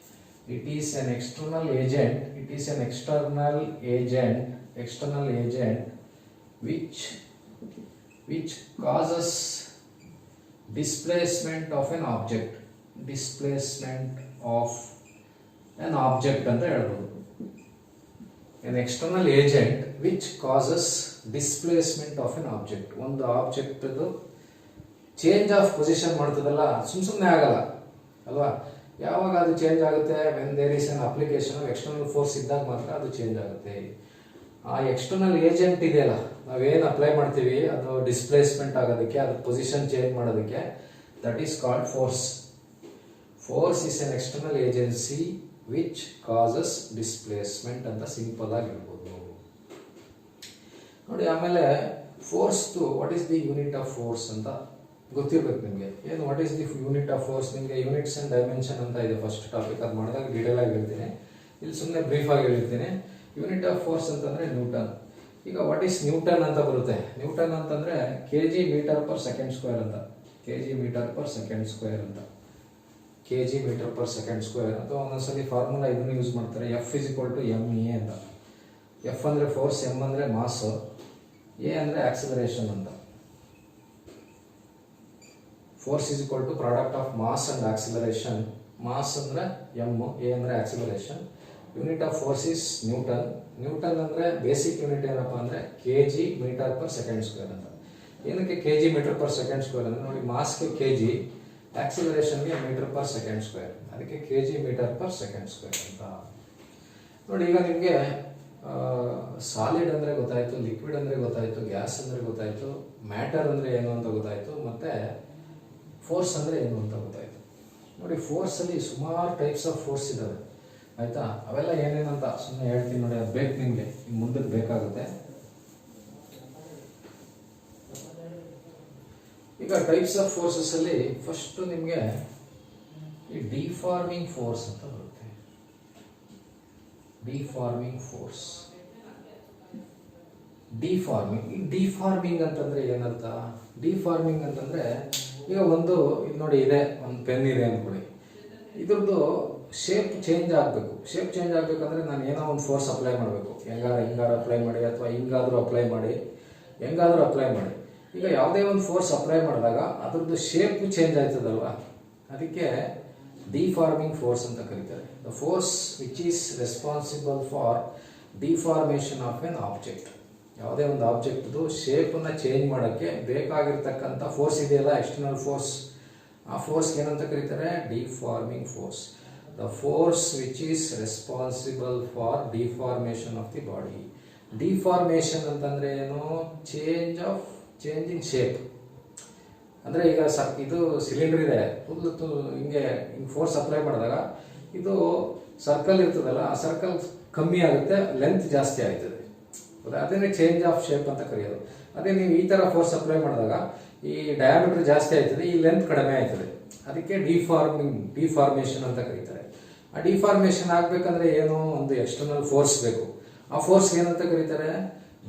it is N external agent, it is N external agent which causes displacement of an object ಅಂತ ಹೇಳ್ಬೋದು. an external agent which causes displacement of an object. ಒಂದು object change of position ಮಾಡ್ತದಲ್ಲ, ಸುಮ್ಮನೆ ಆಗಲ್ಲ ಅಲ್ವಾ? ಯಾವಾಗ ಅದು change ಆಗುತ್ತೆ? when there is an application of external force ಇದ್ದಾಗ ಮಾತ್ರ ಅದು ಚೇಂಜ್ ಆಗುತ್ತೆ. ಆ ಎಕ್ಸ್ಟರ್ನಲ್ ಏಜೆಂಟ್ ಇದೆಯಲ್ಲ, ನಾವೇನು ಅಪ್ಲೈ ಮಾಡ್ತೀವಿ ಅದು ಡಿಸ್ಪ್ಲೇಸ್ಮೆಂಟ್ ಆಗೋದಕ್ಕೆ, ಅದು ಪೊಸಿಷನ್ ಚೇಂಜ್ ಮಾಡೋದಕ್ಕೆ, that is called force. Force is an external agency which causes displacement ಅಂತ ಸಿಂಪಲ್ ಆಗಿ ಹೇಳ್ಬೋದು ನೋಡಿ. ಆಮೇಲೆ ಫೋರ್ಸ್ದು what is the unit of force ಅಂತ ಗೊತ್ತಿರ್ಬೇಕು ನಿಮಗೆ. ಏನು what is the unit of force? ನಿಮಗೆ ಯೂನಿಟ್ಸ್ ಆ್ಯಂಡ್ ಡೈಮೆನ್ಷನ್ ಅಂತ ಇದೆ ಫಸ್ಟ್ ಟಾಪಿಕ್. ಅದು ಮಾಡಿದಾಗ ಡೀಟೇಲ್ ಆಗಿ ಹೇಳ್ತೀನಿ. ಇಲ್ಲಿ ಸುಮ್ಮನೆ ಬ್ರೀಫ್ ಆಗಿ ಹೇಳ್ತೀನಿ. ಯೂನಿಟ್ ಆಫ್ ಫೋರ್ಸ್ ಅಂತಂದರೆ ನ್ಯೂಟನ್. ಈಗ ವಾಟ್ ಈಸ್ ನ್ಯೂಟನ್ ಅಂತ ಬರುತ್ತೆ? ನ್ಯೂಟನ್ ಅಂತಂದರೆ kg metre per second square ಅಂತ. kg metre per second square ಅಂತ. kg metre per second square. ಅಥವಾ ಒಂದೊಂದ್ಸಲಿ ಫಾರ್ಮುಲಾ ಇದನ್ನು ಯೂಸ್ ಮಾಡ್ತಾರೆ, F = ma ಅಂತ. F ಅಂದರೆ ಫೋರ್ಸ್, M ಅಂದರೆ ಮಾಸ್, A ಅಂದರೆ ಆಕ್ಸಿಲರೇಷನ್ ಅಂತ. Force is equal to product of mass and acceleration. Mass ಅಂದರೆ M, A ಅಂದರೆ acceleration. Unit of force is newton. Newton ಅಂದರೆ ಬೇಸಿಕ್ ಯೂನಿಟ್ ಏನಪ್ಪ ಅಂದರೆ kg metre per second square ಅಂತ. ಏನಕ್ಕೆ kg metre per second square ಅಂದರೆ ನೋಡಿ, ಮಾಸ್ಗೆ kg, ಆಕ್ಸಿಲರೇಷನ್ಗೆ ಮೀಟರ್ ಪರ್ ಸೆಕೆಂಡ್ ಸ್ಕ್ವೇರ್, ಅದಕ್ಕೆ kg metre per second square ಅಂತ. ನೋಡಿ, ಈಗ ನಿಮಗೆ ಸಾಲಿಡ್ ಅಂದರೆ ಗೊತ್ತಾಯಿತು, ಲಿಕ್ವಿಡ್ ಅಂದರೆ ಗೊತ್ತಾಯಿತು, ಗ್ಯಾಸ್ ಅಂದರೆ ಗೊತ್ತಾಯಿತು, ಮ್ಯಾಟರ್ ಅಂದರೆ ಏನು ಅಂತ ಗೊತ್ತಾಯಿತು, ಮತ್ತು ಫೋರ್ಸ್ ಅಂದರೆ ಏನು ಅಂತ ಗೊತ್ತಾಯಿತು. ನೋಡಿ, ಫೋರ್ಸಲ್ಲಿ ಸುಮಾರು ಟೈಪ್ಸ್ ಆಫ್ ಫೋರ್ಸ್ ಇದ್ದಾವೆ. ಆಯಿತಾ? ಅವೆಲ್ಲ ಏನೇನಂತ ಸುಮ್ಮನೆ ಹೇಳ್ತೀನಿ ನೋಡಿ, ಅದು ಬೇಕು ನಿಮಗೆ, ಇನ್ನು ಮುಂದಕ್ಕೆ ಬೇಕಾಗುತ್ತೆ. ಈಗ ಟೈಪ್ಸ್ ಆಫ್ ಫೋರ್ಸಸ್ಸಲ್ಲಿ ಫಸ್ಟು ನಿಮಗೆ ಈ ಡಿಫಾರ್ಮಿಂಗ್ ಫೋರ್ಸ್ ಅಂತ ಬರುತ್ತೆ. Deforming force. ಡಿಫಾರ್ಮಿಂಗ್ ಅಂತಂದರೆ ಏನಂತ? ಡಿಫಾರ್ಮಿಂಗ್ ಅಂತಂದರೆ ಈಗ ಒಂದು ಇದು ನೋಡಿ, ಇದೆ ಒಂದು ಪೆನ್ ಇದೆ ಅಂದ್ಕೊಳ್ಳಿ, ಇದ್ರದ್ದು ಶೇಪ್ ಚೇಂಜ್ ಆಗಬೇಕು. ಶೇಪ್ ಚೇಂಜ್ ಆಗಬೇಕಂದ್ರೆ ನಾನು ಏನೋ ಒಂದು ಫೋರ್ಸ್ ಅಪ್ಲೈ ಮಾಡಬೇಕು. ಹಿಂಗಾರು ಅಪ್ಲೈ ಮಾಡಿ, ಅಥವಾ ಹಿಂಗಾದರೂ ಅಪ್ಲೈ ಮಾಡಿ, ಹೆಂಗಾದರೂ ಅಪ್ಲೈ ಮಾಡಿ. ಈಗ ಯಾವುದೇ ಒಂದು ಫೋರ್ಸ್ ಅಪ್ಲೈ ಮಾಡಿದಾಗ ಅದ್ರದ್ದು ಶೇಪ್ ಚೇಂಜ್ ಆಯ್ತದಲ್ವಾ, ಅದಕ್ಕೆ ಡಿಫಾರ್ಮಿಂಗ್ ಫೋರ್ಸ್ ಅಂತ ಕರೀತಾರೆ. The force which is responsible for deformation of N object. ಯಾವುದೇ ಒಂದು ಆಬ್ಜೆಕ್ಟ್ದು ಶೇಪನ್ನು ಚೇಂಜ್ ಮಾಡೋಕ್ಕೆ ಬೇಕಾಗಿರ್ತಕ್ಕಂಥ ಫೋರ್ಸ್ ಇದೆಯಲ್ಲ, ಎಕ್ಸ್ಟರ್ನಲ್ ಫೋರ್ಸ್, ಆ ಫೋರ್ಸ್ಗೆ ಏನಂತ ಕರೀತಾರೆ? Deforming force. The force which is responsible for deformation of the body. Deformation ಅಂತಂದ್ರೆ ಏನು? Change in shape. ಅಂದರೆ ಈಗ ಇದು ಸಿಲಿಂಡರ್ ಇದೆ, ಹಿಂಗೆ ಫೋರ್ಸ್ ಅಪ್ಲೈ ಮಾಡಿದಾಗ ಇದು ಸರ್ಕಲ್ ಇರ್ತದಲ್ಲ, ಆ ಸರ್ಕಲ್ ಕಮ್ಮಿ ಆಗುತ್ತೆ, ಲೆಂತ್ ಜಾಸ್ತಿ ಆಯ್ತದೆ. ಅದೇನೇ ಚೇಂಜ್ ಆಫ್ ಶೇಪ್ ಅಂತ ಕರೆಯೋದು. ಅದೇ ನೀವು ಈ ಥರ ಫೋರ್ಸ್ ಅಪ್ಲೈ ಮಾಡಿದಾಗ ಈ ಡಯಾಮೀಟರ್ ಜಾಸ್ತಿ ಆಯ್ತದೆ, ಈ ಲೆಂತ್ ಕಡಿಮೆ ಆಯ್ತದೆ. ಅದಕ್ಕೆ ಡಿಫಾರ್ಮೇಷನ್ ಅಂತ ಕರೀತಾರೆ. ಆ ಡಿಫಾರ್ಮೇಷನ್ ಆಗ್ಬೇಕಂದ್ರೆ ಏನು? ಒಂದು ಎಕ್ಸ್ಟರ್ನಲ್ ಫೋರ್ಸ್ ಬೇಕು. ಆ ಫೋರ್ಸ್ ಏನಂತ ಕರೀತಾರೆ?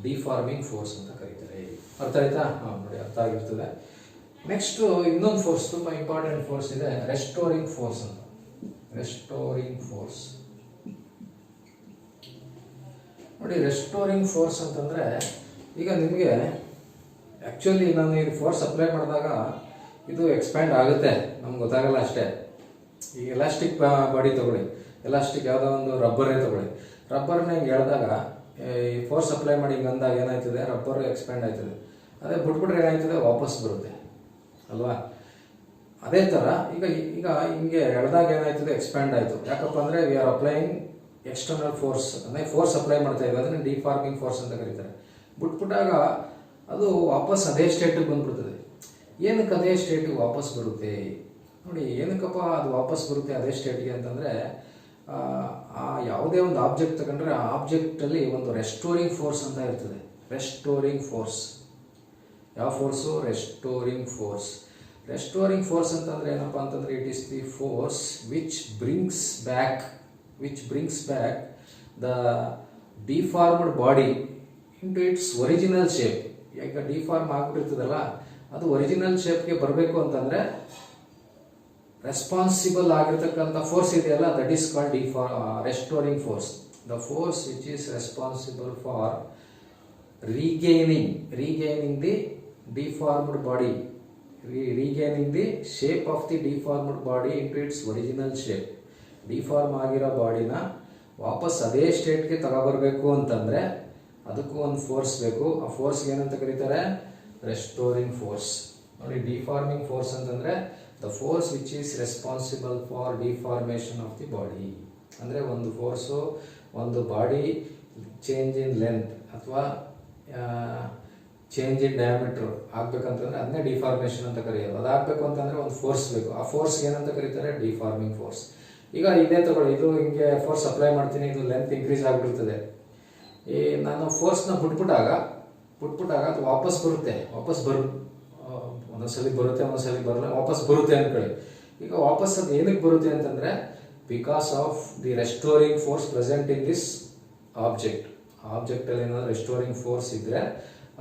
ಡಿಫಾರ್ಮಿಂಗ್ ಫೋರ್ಸ್ ಅಂತ ಕರೀತಾರೆ. ಅರ್ಥ ಆಯ್ತಾ? ನೋಡಿ, ಅರ್ಥ ಆಗಿರ್ತದೆ. ನೆಕ್ಸ್ಟ್ ಇನ್ನೊಂದು ಫೋರ್ಸ್, ತುಂಬಾ ಇಂಪಾರ್ಟೆಂಟ್ ಫೋರ್ಸ್ ಇದೆ, ರೆಸ್ಟೋರಿಂಗ್ ಫೋರ್ಸ್ ಅಂತ. ರೆಸ್ಟೋರಿಂಗ್ ಫೋರ್ಸ್ ನೋಡಿ, ರೆಸ್ಟೋರಿಂಗ್ ಫೋರ್ಸ್ ಅಂತಂದ್ರೆ, ಈಗ ನಿಮಗೆ ಆಕ್ಚುಲಿ ನಾನು ಈ ಫೋರ್ಸ್ ಅಪ್ಲೈ ಮಾಡಿದಾಗ ಇದು ಎಕ್ಸ್ಪ್ಯಾಂಡ್ ಆಗುತ್ತೆ, ನಮ್ಗೆ ಗೊತ್ತಾಗಲ್ಲ ಅಷ್ಟೇ. ಈ ಎಲಾಸ್ಟಿಕ್ ಬಾಡಿ ತಗೊಳ್ಳಿ, ಎಲಾಸ್ಟಿಕ್ ಯಾವುದೋ ಒಂದು ರಬ್ಬರೇ ತಗೊಳ್ಳಿ, ರಬ್ಬರ್ನ ಹಿಂಗೆ ಎಳೆದಾಗ ಈ ಫೋರ್ಸ್ ಅಪ್ಲೈ ಮಾಡಿ ಹಿಂಗೆ ಅಂದಾಗ ಏನಾಯ್ತದೆ? ರಬ್ಬರ್ ಎಕ್ಸ್ಪ್ಯಾಂಡ್ ಆಯ್ತದೆ. ಅದೇ ಬಿಟ್ಬಿಟ್ರೆ ಏನಾಯ್ತದೆ? ವಾಪಸ್ ಬರುತ್ತೆ ಅಲ್ವಾ? ಅದೇ ಥರ ಈಗ ಹಿಂಗೆ ಎಳೆದಾಗ ಏನಾಯ್ತದೆ? ಎಕ್ಸ್ಪ್ಯಾಂಡ್ ಆಯಿತು. ಯಾಕಪ್ಪ ಅಂದರೆ we are applying external force, ಅಂದರೆ ಫೋರ್ಸ್ ಅಪ್ಲೈ ಮಾಡ್ತಾ ಇದ್ದೀವಿ, ಅದನ್ನು ಡಿಫಾರ್ಮಿಂಗ್ ಫೋರ್ಸ್ ಅಂತ ಕರೀತಾರೆ. ಬಿಟ್ಬಿಟ್ಟಾಗ ಅದು ವಾಪಸ್ ಅದೇ ಸ್ಟೇಟಿಗೆ ಬಂದ್ಬಿಡ್ತದೆ. ಏನಕ್ಕೆ ಅದೇ ಸ್ಟೇಟಿಗೆ ವಾಪಸ್ ಬರುತ್ತೆ? ನೋಡಿ, ಏನಕ್ಕಪ್ಪ ಅದು ವಾಪಸ್ ಬರುತ್ತೆ ಅದೇ ಸ್ಟೇಟ್ಗೆ ಅಂತಂದರೆ, ಆ ಯಾವುದೇ ಒಂದು ಆಬ್ಜೆಕ್ಟ್ ತಗೊಂಡ್ರೆ ಆ ಆಬ್ಜೆಕ್ಟಲ್ಲಿ ಒಂದು ರೆಸ್ಟೋರಿಂಗ್ ಫೋರ್ಸ್ ಅಂತ ಇರ್ತದೆ. Restoring force. ಯಾವ force? Restoring force. Restoring force ಅಂತಂದ್ರೆ ಏನಪ್ಪ ಅಂತಂದ್ರೆ, it is the force which brings back the deformed body into its original shape. ಈಗ ಡಿಫಾರ್ಮ್ ಆಗ್ಬಿಟ್ಟಿರ್ತದಲ್ಲ, ಅದು ಒರಿಜಿನಲ್ ಶೇಪ್ಗೆ ಬರಬೇಕು ಅಂತಂದ್ರೆ ರೆಸ್ಪಾನ್ಸಿಬಲ್ ಆಗಿರ್ತಕ್ಕಂಥ ಫೋರ್ಸ್ ಇದೆಯಲ್ಲ, that is called restoring force. The force which is responsible for regaining the deformed body, regaining the shape of the deformed body into its original shape. Deform ಆಗಿರೋ ಬಾಡಿನ ವಾಪಸ್ ಅದೇ ಸ್ಟೇಟ್ಗೆ ತಗೊಬರ್ಬೇಕು ಅಂತಂದ್ರೆ ಅದಕ್ಕೂ ಒಂದು ಫೋರ್ಸ್ ಬೇಕು. ಆ ಫೋರ್ಸ್ಗೆ ಏನಂತ ಕರೀತಾರೆ? Restoring force. ನೋಡಿ, ಡಿಫಾರ್ಮಿಂಗ್ ಫೋರ್ಸ್ ಅಂತಂದ್ರೆ the force which is responsible for deformation of the body. ಅಂದರೆ ಒಂದು ಫೋರ್ಸು ಒಂದು ಬಾಡಿ ಚೇಂಜ್ ಇನ್ ಲೆಂತ್ ಅಥವಾ ಚೇಂಜ್ ಇನ್ ಡಯಾಮೀಟರ್ ಆಗ್ಬೇಕಂತಂದ್ರೆ ಅದನ್ನೇ ಡಿಫಾರ್ಮೇಷನ್ ಅಂತ ಕರೆಯೋದು. ಅದಾಗಬೇಕು ಅಂತಂದ್ರೆ ಒಂದು ಫೋರ್ಸ್ ಬೇಕು. ಆ ಫೋರ್ಸ್ ಏನಂತ ಕರೀತಾರೆ? Deforming force. ಈಗ ಇದೇ ತಗೊಳ್ಳಿ, ಇದು ಹಿಂಗೆ ಫೋರ್ಸ್ ಅಪ್ಲೈ ಮಾಡ್ತೀನಿ, ಇದು ಲೆಂತ್ ಇನ್ಕ್ರೀಸ್ ಆಗಿಬಿಡ್ತದೆ. ಈ ನಾನು ಫೋರ್ಸ್ನ ಬಿಟ್ಬಿಟ್ಟಾಗ ಅದು ವಾಪಸ್ ಬರುತ್ತೆ. ಒಂದೊಂದ್ಸಲಿ ಬರುತ್ತೆ, ಒಂದೊಂದ್ಸಲಿ ಬರಲ್ಲ, ವಾಪಸ್ ಬರುತ್ತೆ ಅಂದ್ಕೊಳ್ಳಿ. ಈಗ ವಾಪಸ್ ಅದು ಏನಕ್ಕೆ ಬರುತ್ತೆ ಅಂತಂದ್ರೆ, because of the restoring force present in this object ಅಲ್ಲಿ ಏನಾದ್ರು ರೆಸ್ಟೋರಿಂಗ್ ಫೋರ್ಸ್ ಇದ್ರೆ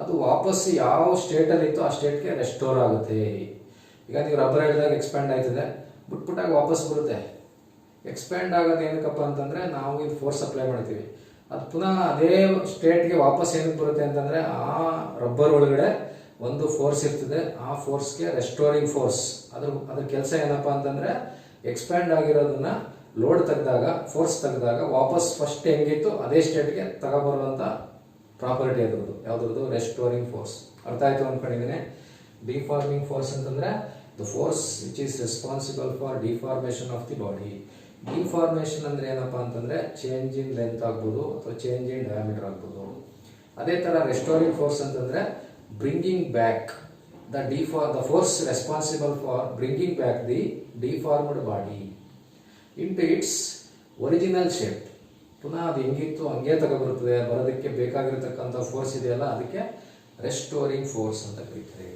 ಅದು ವಾಪಸ್ ಯಾವ ಸ್ಟೇಟಲ್ಲಿ ಇತ್ತು ಆ ಸ್ಟೇಟ್ಗೆ ರೆಸ್ಟೋರ್ ಆಗುತ್ತೆ. ಈಗ ನೀವು ರಬ್ಬರ್ ಹಿಡಿದಾಗ ಎಕ್ಸ್ಪ್ಯಾಂಡ್ ಆಯ್ತದೆ, ಬಿಟ್ಬಿಟ್ಟಾಗ ವಾಪಸ್ ಬರುತ್ತೆ. ಎಕ್ಸ್ಪ್ಯಾಂಡ್ ಆಗೋದು ಏನಕ್ಕಪ್ಪ ಅಂತಂದ್ರೆ, ನಾವು ಇದು ಫೋರ್ಸ್ ಅಪ್ಲೈ ಮಾಡ್ತೀವಿ, ಅದು ಪುನಃ ಅದೇ ಸ್ಟೇಟ್ಗೆ ವಾಪಸ್ ಏನಕ್ಕೆ ಬರುತ್ತೆ ಅಂತಂದ್ರೆ, ಆ ರಬ್ಬರ್ ಒಳಗಡೆ ಒಂದು ಫೋರ್ಸ್ ಇರ್ತದೆ. ಆ ಫೋರ್ಸ್ಗೆ ರೆಸ್ಟೋರಿಂಗ್ ಫೋರ್ಸ್. ಅದ್ರ ಕೆಲಸ ಏನಪ್ಪಾ ಅಂತಂದ್ರೆ, ಎಕ್ಸ್ಪ್ಯಾಂಡ್ ಆಗಿರೋದನ್ನ ಲೋಡ್ ತೆಗೆದಾಗ, ಫೋರ್ಸ್ ತೆಗೆದಾಗ ವಾಪಸ್ ಫಸ್ಟ್ ಹೆಂಗಿತ್ತು ಅದೇ ಸ್ಟೇಟ್ಗೆ ತಗೊಬರುವಂತ ಪ್ರಾಪರ್ಟಿ ಅದ್ರದ್ದು. ಯಾವ್ದ್ರದ್ದು? Restoring force. ಅರ್ಥ ಆಯ್ತು ಅನ್ಕೊಂಡಿದ್ದೀನಿ. ಡಿಫಾರ್ಮಿಂಗ್ ಫೋರ್ಸ್ ಅಂತಂದ್ರೆ the force which is responsible for deformation of the body. Deformation ಅಂದ್ರೆ ಏನಪ್ಪಾ ಅಂತಂದ್ರೆ ಚೇಂಜ್ ಇನ್ ಲೆಂತ್ ಆಗ್ಬೋದು ಅಥವಾ ಚೇಂಜ್ ಇನ್ ಡಯಾಮೀಟರ್ ಆಗ್ಬೋದು. ಅದೇ ತರ ರೆಸ್ಟೋರಿಂಗ್ ಫೋರ್ಸ್ ಅಂತಂದ್ರೆ bringing back the force responsible for bringing back the deformed body into its original shape. ಪುನಃ ಅದು ಹೆಂಗಿತ್ತು ಹಂಗೆ ತಗೊಬರುತ್ತದೆ. ಬರೋದಕ್ಕೆ ಬೇಕಾಗಿರತಕ್ಕಂಥ ಫೋರ್ಸ್ ಇದೆಯಲ್ಲ, ಅದಕ್ಕೆ ರೆಸ್ಟೋರಿಂಗ್ ಫೋರ್ಸ್ ಅಂತ ಕರೀತಾರೆ.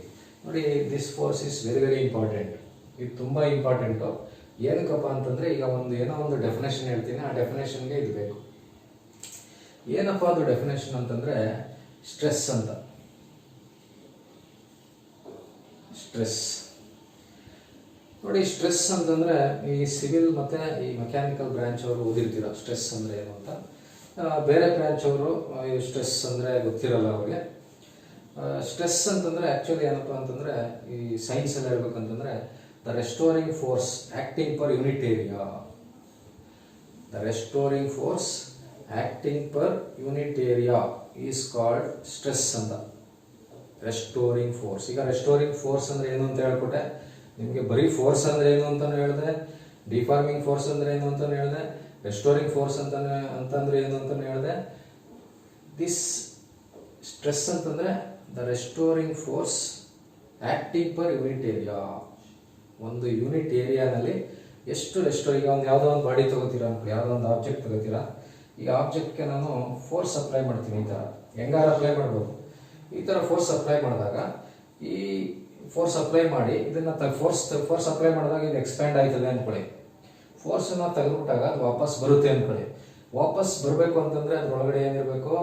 ನೋಡಿ, this force is very very important. ಇದು ತುಂಬಾ ಇಂಪಾರ್ಟೆಂಟು. ಏನಕ್ಕಪ್ಪ ಅಂತಂದ್ರೆ, ಈಗ ಏನೋ ಒಂದು ಡೆಫಿನೇಷನ್ ಹೇಳ್ತೀನಿ, ಆ ಡೆಫಿನೇಷನ್ಗೆ ಇದು ಬೇಕು. ಏನಪ್ಪ ಅದು ಡೆಫಿನೇಷನ್ ಅಂತಂದ್ರೆ, ಸ್ಟ್ರೆಸ್ ಅಂತ. ಸ್ಟ್ರೆಸ್ ನೋಡಿ, ಸ್ಟ್ರೆಸ್ ಅಂತಂದ್ರೆ ಈ ಸಿವಿಲ್ ಮತ್ತೆ ಈ ಮೆಕ್ಯಾನಿಕಲ್ ಬ್ರಾಂಚ್ ಅವರು ಓದಿರ್ತೀರ ಸ್ಟ್ರೆಸ್ ಅಂದ್ರೆ ಏನು ಅಂತ. ಬೇರೆ ಬ್ರಾಂಚ್ ಅವರು ಸ್ಟ್ರೆಸ್ ಅಂದ್ರೆ ಗೊತ್ತಿರಲ್ಲ ಅವ್ರಿಗೆ. ಸ್ಟ್ರೆಸ್ ಅಂತಂದ್ರೆ ಆಕ್ಚುಲಿ ಏನಪ್ಪಾ ಅಂತಂದ್ರೆ, ಈ ಸೈನ್ಸ್ ಎಲ್ಲ ಹೇಳ್ಬೇಕಂತಂದ್ರೆ, the restoring force acting per unit area. The restoring force acting per unit area is called stress ಅಂತ. Restoring force. ಈಗ ರೆಸ್ಟೋರಿಂಗ್ ಫೋರ್ಸ್ ಅಂದ್ರೆ ಏನು ಅಂತ ಹೇಳ್ಕೊಟ್ಟೆ. ನಿಮಗೆ ಬರೀ ಫೋರ್ಸ್ ಅಂದ್ರೆ ಏನು ಅಂತಾನು ಹೇಳಿದೆ, ಡಿಫಾರ್ಮಿಂಗ್ ಫೋರ್ಸ್ ಅಂದ್ರೆ ಏನು ಅಂತಾನು ಹೇಳಿದೆ, ರೆಸ್ಟೋರಿಂಗ್ ಫೋರ್ಸ್ ಅಂತಂದ್ರೆ ಏನು ಅಂತಾನು ಹೇಳಿದೆ. ದಿಸ್ ಸ್ಟ್ರೆಸ್ ಅಂತಂದ್ರೆ the restoring force acting per unit area. ಒಂದು ಯೂನಿಟ್ ಏರಿಯಾನಲ್ಲಿ ಎಷ್ಟು ರೆಸ್ಟೋರ್, ಈಗ ಒಂದು ಯಾವುದೋ ಒಂದು ಬಾಡಿ ತಗೋತೀರಾ ಅನ್ಕೊಳ್ಳಿ, ಯಾವುದೋ ಒಂದು ಆಬ್ಜೆಕ್ಟ್ ತಗೋತೀರಾ. ಈ ಆಬ್ಜೆಕ್ಟ್ಗೆ ನಾನು ಫೋರ್ಸ್ ಅಪ್ಲೈ ಮಾಡ್ತೀನಿ, ಈ ಥರ ಹೆಂಗಾರ ಅಪ್ಲೈ ಮಾಡ್ಬೋದು. ಈ ಥರ ಫೋರ್ಸ್ ಅಪ್ಲೈ ಮಾಡಿದಾಗ, ಈ ಫೋರ್ಸ್ ಅಪ್ಲೈ ಮಾಡಿ ಇದನ್ನ ಫೋರ್ಸ್ ಅಪ್ಲೈ ಮಾಡಿದಾಗ ಇದು ಎಕ್ಸ್ಪ್ಯಾಂಡ್ ಆಯ್ತದೆ ಅನ್ಕೊಳ್ಳಿ. ಫೋರ್ಸನ್ನ ತೆಗೆದುಬಿಟ್ಟಾಗ ಅದು ವಾಪಸ್ ಬರುತ್ತೆ ಅನ್ಕೊಳ್ಳಿ. ವಾಪಸ್ ಬರಬೇಕು ಅಂತಂದ್ರೆ ಅದ್ರೊಳಗಡೆ ಏನಿರಬೇಕು,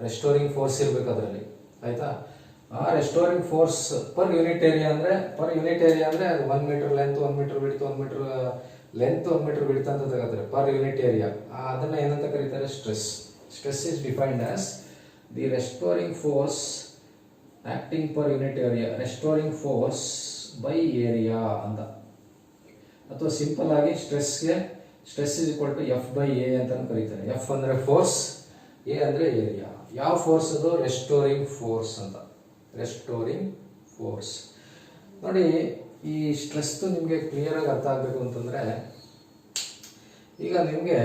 ರೆಸ್ಟೋರಿಂಗ್ ಫೋರ್ಸ್ ಇರಬೇಕು ಅದರಲ್ಲಿ, ಆಯ್ತಾ. ಆ restoring force per unit area ಅಂದ್ರೆ ಅದು 1 metre length, 1 metre width, 1 metre length, 1 metre width ಅಂತ ತಗೋತಾರೆ ಪರ್ ಯೂನಿಟ್ ಏರಿಯಾ. ಅದನ್ನ ಏನಂತ ಕರೀತಾರೆ, stress. Stress is defined as the restoring force acting per unit area, restoring force by area ಅಂತ. ಅಥವಾ simple ಆಗಿ stress is equal to F by A ಅಂತ ಕರೀತಾರೆ. ಎಫ್ ಅಂದ್ರೆ ಫೋರ್ಸ್, ಎ ಅಂದ್ರೆ ಏರಿಯಾ. ಯಾವ ಫೋರ್ಸ್ ಅದು, ರೆಸ್ಟೋರಿಂಗ್ ಫೋರ್ಸ್ ಅಂತ. ರೆಸ್ಟೋರಿಂಗ್ ಫೋರ್ಸ್ ನೋಡಿ. ಈ ಸ್ಟ್ರೆಸ್ ನಿಮಗೆ ಕ್ಲಿಯರ್ ಆಗಿ ಅರ್ಥ ಆಗಬೇಕು ಅಂತಂದ್ರೆ, ಈಗ ನಿಮಗೆ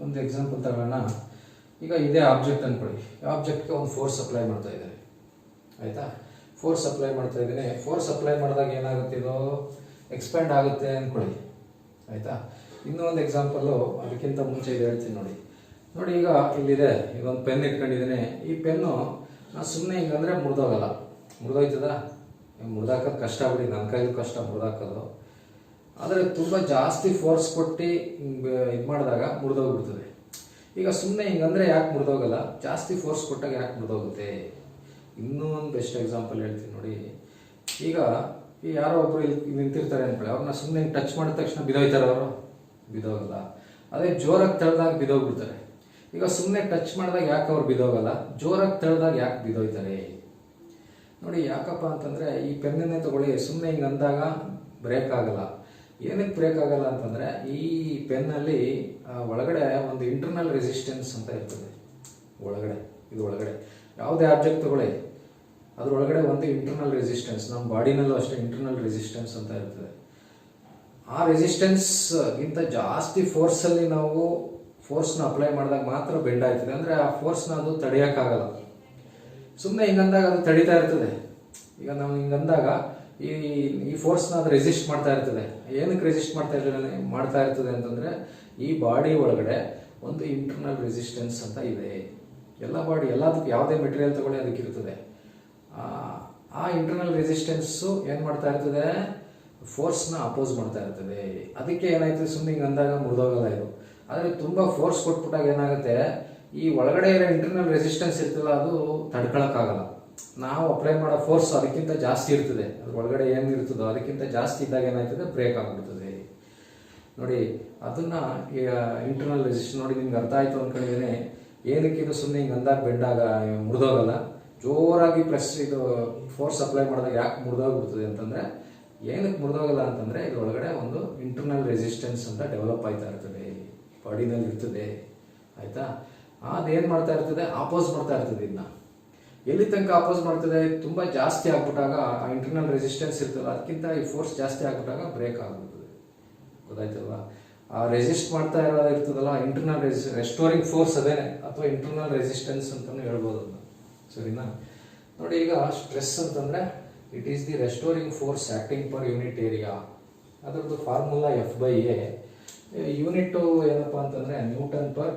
ಒಂದು ಎಕ್ಸಾಂಪಲ್ ತಗೋಣ. ಈಗ ಇದೇ ಆಬ್ಜೆಕ್ಟ್ ಅನ್ಕೊಳ್ಳಿ, ಆಬ್ಜೆಕ್ಟ್ಗೆ ಒಂದು ಫೋರ್ಸ್ ಅಪ್ಲೈ ಮಾಡ್ತಾ ಇದ್ದೇನೆ, ಆಯ್ತಾ. ಫೋರ್ಸ್ ಅಪ್ಲೈ ಮಾಡ್ತಾ ಇದ್ದೀನಿ. ಫೋರ್ಸ್ ಅಪ್ಲೈ ಮಾಡಿದಾಗ ಏನಾಗುತ್ತೆ, ಇದು ಎಕ್ಸ್ಪ್ಯಾಂಡ್ ಆಗುತ್ತೆ ಅನ್ಕೊಳ್ಳಿ, ಆಯ್ತಾ. ಇನ್ನೂ ಒಂದು ಎಕ್ಸಾಂಪಲ್ ಅದಕ್ಕಿಂತ ಮುಂಚೆ ಇದು ಹೇಳ್ತೀನಿ ನೋಡಿ. ಈಗ ಇಲ್ಲಿದೆ, ಇದೊಂದು ಪೆನ್ ಇಟ್ಕೊಂಡಿದ್ದೀನಿ. ಈ ಪೆನ್ನು ನಾನು ಸುಮ್ಮನೆ ಹಿಂಗಂದ್ರೆ ಮುರಿದೋಗಲ್ಲ. ಮುರಿದೋಯ್ತದ, ಮುರಿದಾಕೋದು ಕಷ್ಟ ಬಿಡಿ, ನನ್ನ ಕೈಲಿ ಕಷ್ಟ ಮುರಿದಾಕೋದು. ಆದರೆ ತುಂಬ ಜಾಸ್ತಿ ಫೋರ್ಸ್ ಕೊಟ್ಟು ಇದು ಮಾಡಿದಾಗ ಮುರಿದೋಗ್ಬಿಡ್ತದೆ. ಈಗ ಸುಮ್ಮನೆ ಹಿಂಗಂದ್ರೆ ಯಾಕೆ ಮುರಿದೋಗಲ್ಲ, ಜಾಸ್ತಿ ಫೋರ್ಸ್ ಕೊಟ್ಟಾಗ ಯಾಕೆ ಮುರಿದೋಗುತ್ತೆ. ಇನ್ನೂ ಒಂದು ಬೆಸ್ಟ್ ಎಕ್ಸಾಂಪಲ್ ಹೇಳ್ತೀನಿ ನೋಡಿ. ಈಗ ಯಾರೋ ಒಬ್ರು ಇಲ್ಲಿ ನಿಂತಿರ್ತಾರೆ ಅನ್ಕೊಳ್ಳಿ, ಅವ್ರನ್ನ ಸುಮ್ಮನೆ ಟಚ್ ಮಾಡಿದ ತಕ್ಷಣ ಬಿದೋಯ್ತಾರೆ, ಅವರು ಬಿದೋಗಲ್ಲ. ಅದೇ ಜೋರಾಗಿ ತಳ್ದಾಗ ಬಿದೋಗ್ಬಿಡ್ತಾರೆ. ಈಗ ಸುಮ್ಮನೆ ಟಚ್ ಮಾಡಿದಾಗ ಯಾಕೆ ಅವ್ರು ಬಿದೋಗಲ್ಲ, ಜೋರಾಗಿ ತಳ್ದಾಗ ಯಾಕೆ ಬಿದೋಯ್ತಾರೆ ನೋಡಿ. ಯಾಕಪ್ಪ ಅಂತಂದ್ರೆ, ಈ ಪೆನ್ನನ್ನೇ ತಗೊಳ್ಳಿ, ಸುಮ್ಮನೆ ಹಿಂಗೆ ಅಂದಾಗ ಬ್ರೇಕ್ ಆಗಲ್ಲ. ಏನಕ್ಕೆ ಬ್ರೇಕ್ ಆಗಲ್ಲ ಅಂತಂದ್ರೆ, ಈ ಪೆನ್ನಲ್ಲಿ ಒಳಗಡೆ ಒಂದು ಇಂಟರ್ನಲ್ ರೆಸಿಸ್ಟೆನ್ಸ್ ಅಂತ ಇರ್ತದೆ. ಇದು ಒಳಗಡೆ ಯಾವುದೇ ಆಬ್ಜೆಕ್ಟ್ ತಗೊಳ್ಳಿ, ಅದ್ರೊಳಗಡೆ ಒಂದು ಇಂಟರ್ನಲ್ ರೆಸಿಸ್ಟೆನ್ಸ್, ನಮ್ಮ ಬಾಡಿನಲ್ಲೂ ಅಷ್ಟೇ ಇಂಟರ್ನಲ್ ರೆಸಿಸ್ಟೆನ್ಸ್ ಅಂತ ಇರ್ತದೆ. ಆ ರೆಸಿಸ್ಟೆನ್ಸ್ ಗಿಂತ ಜಾಸ್ತಿ ಫೋರ್ಸಲ್ಲಿ ನಾವು ಫೋರ್ಸ್ನ ಅಪ್ಲೈ ಮಾಡಿದಾಗ ಮಾತ್ರ ಬೆಂಡ್ ಆಯ್ತದೆ. ಅಂದರೆ ಆ ಫೋರ್ಸ್ನ ಅದು ತಡೆಯೋಕ್ಕಾಗಲ್ಲ. ಸುಮ್ಮನೆ ಹಿಂಗಂದಾಗ ಅದು ತಡಿತಾ ಇರ್ತದೆ. ಈಗ ನಾವು ಹಿಂಗಂದಾಗ ಈ ಫೋರ್ಸ್ನ ಅದು ರೆಸಿಸ್ಟ್ ಮಾಡ್ತಾ ಇರ್ತದೆ. ಏನಕ್ಕೆ ರೆಸಿಸ್ಟ್ ಮಾಡ್ತಾ ಇರ್ತದೆ ಅಂತಂದರೆ, ಈ ಬಾಡಿ ಒಳಗಡೆ ಒಂದು ಇಂಟರ್ನಲ್ ರೆಸಿಸ್ಟೆನ್ಸ್ ಅಂತ ಇದೆ. ಎಲ್ಲ ಬಾಡಿ, ಎಲ್ಲದಕ್ಕೆ ಯಾವುದೇ ಮೆಟೀರಿಯಲ್ ತಗೊಳ್ಳಿ ಅದಕ್ಕೆ ಇರ್ತದೆ. ಆ ಇಂಟರ್ನಲ್ ರೆಸಿಸ್ಟೆನ್ಸು ಏನು ಮಾಡ್ತಾ ಇರ್ತದೆ, ಫೋರ್ಸ್ನ ಅಪೋಸ್ ಮಾಡ್ತಾ ಇರ್ತದೆ. ಅದಕ್ಕೆ ಏನಾಯ್ತದೆ, ಸುಮ್ಮನೆ ಹಿಂಗೆ ಅಂದಾಗ ಮುರಿದೋಗಲ್ಲ ಇದು. ಆದರೆ ತುಂಬ ಫೋರ್ಸ್ ಕೊಟ್ಬಿಟ್ಟಾಗ ಏನಾಗುತ್ತೆ, ಈ ಒಳಗಡೆ ಇರೋ ಇಂಟರ್ನಲ್ ರೆಸಿಸ್ಟೆನ್ಸ್ ಇರ್ತಲ್ಲ, ಅದು ತಡ್ಕೊಳಕ್ಕಾಗಲ್ಲ. ನಾವು ಅಪ್ಲೈ ಮಾಡೋ ಫೋರ್ಸ್ ಅದಕ್ಕಿಂತ ಜಾಸ್ತಿ ಇರ್ತದೆ. ಅದ್ರ ಒಳಗಡೆ ಏನು ಇರ್ತದೋ ಅದಕ್ಕಿಂತ ಜಾಸ್ತಿ ಇದ್ದಾಗ ಏನಾಯ್ತದೆ, ಬ್ರೇಕ್ ಆಗಿಬಿಡ್ತದೆ ನೋಡಿ. ಅದನ್ನ ಇಂಟರ್ನಲ್ ರೆಸಿಸ್ಟೆನ್ಸ್ ನೋಡಿ, ನಿಮ್ಗೆ ಅರ್ಥ ಆಯ್ತು ಅನ್ಕೊಂಡಿದ್ದೀನಿ. ಏನಕ್ಕೆ ಇದು ಸುಮ್ಮನೆ ಹಿಂಗೆ ಅಂದಾಗ ಬೆಂಡಾಗ ಮುರಿದೋಗಲ್ಲ, ಜೋರಾಗಿ ಪ್ರೆಸ್ ಇದು ಫೋರ್ಸ್ ಅಪ್ಲೈ ಮಾಡಿದಾಗ ಯಾಕೆ ಮುರಿದೋಗ್ಬಿಡ್ತದೆ ಅಂತಂದರೆ, ಏನಕ್ಕೆ ಮುರಿದೋಗಲ್ಲ ಅಂತಂದರೆ, ಇದು ಒಳಗಡೆ ಒಂದು ಇಂಟರ್ನಲ್ ರೆಸಿಸ್ಟೆನ್ಸ್ ಅಂತ ಡೆವಲಪ್ ಆಯ್ತಾ ಇರ್ತದೆ, ಬಾಡಿನಲ್ಲಿ ಇರ್ತದೆ, ಆಯ್ತಾ. ಅದೇನು ಮಾಡ್ತಾ ಇರ್ತದೆ, ಆಪೋಸ್ ಮಾಡ್ತಾ ಇರ್ತದೆ. ಇದನ್ನ ಎಲ್ಲಿ ತನಕ ಆಪೋಸ್ ಮಾಡ್ತದೆ, ತುಂಬ ಜಾಸ್ತಿ ಆಗ್ಬಿಟ್ಟಾಗ ಆ ಇಂಟರ್ನಲ್ ರೆಸಿಸ್ಟೆನ್ಸ್ ಇರ್ತಲ್ಲ, ಅದಕ್ಕಿಂತ ಈ ಫೋರ್ಸ್ ಜಾಸ್ತಿ ಆಗ್ಬಿಟ್ಟಾಗ ಬ್ರೇಕ್ ಆಗ್ಬಿಡ್ತದೆ. ಗೊತ್ತಾಯ್ತಲ್ವಾ. ಆ ರೆಸಿಸ್ಟ್ ಮಾಡ್ತಾ ಇರ್ತದಲ್ಲ, ಇಂಟರ್ನಲ್ ರೆಸ್ಟೋರಿಂಗ್ ಫೋರ್ಸ್ ಅದೇನೆ, ಅಥವಾ ಇಂಟರ್ನಲ್ ರೆಸಿಸ್ಟೆನ್ಸ್ ಅಂತಾನು ಹೇಳ್ಬೋದು ಅದನ್ನ. ಸರಿನಾ ನೋಡಿ. ಈಗ ಸ್ಟ್ರೆಸ್ ಅಂತಂದ್ರೆ, it is the restoring force acting per unit area. ಅದರದ್ದು formula F by A. Unit ಏನಪ್ಪ ಅಂತಂದ್ರೆ ನ್ಯೂಟನ್ ಪರ್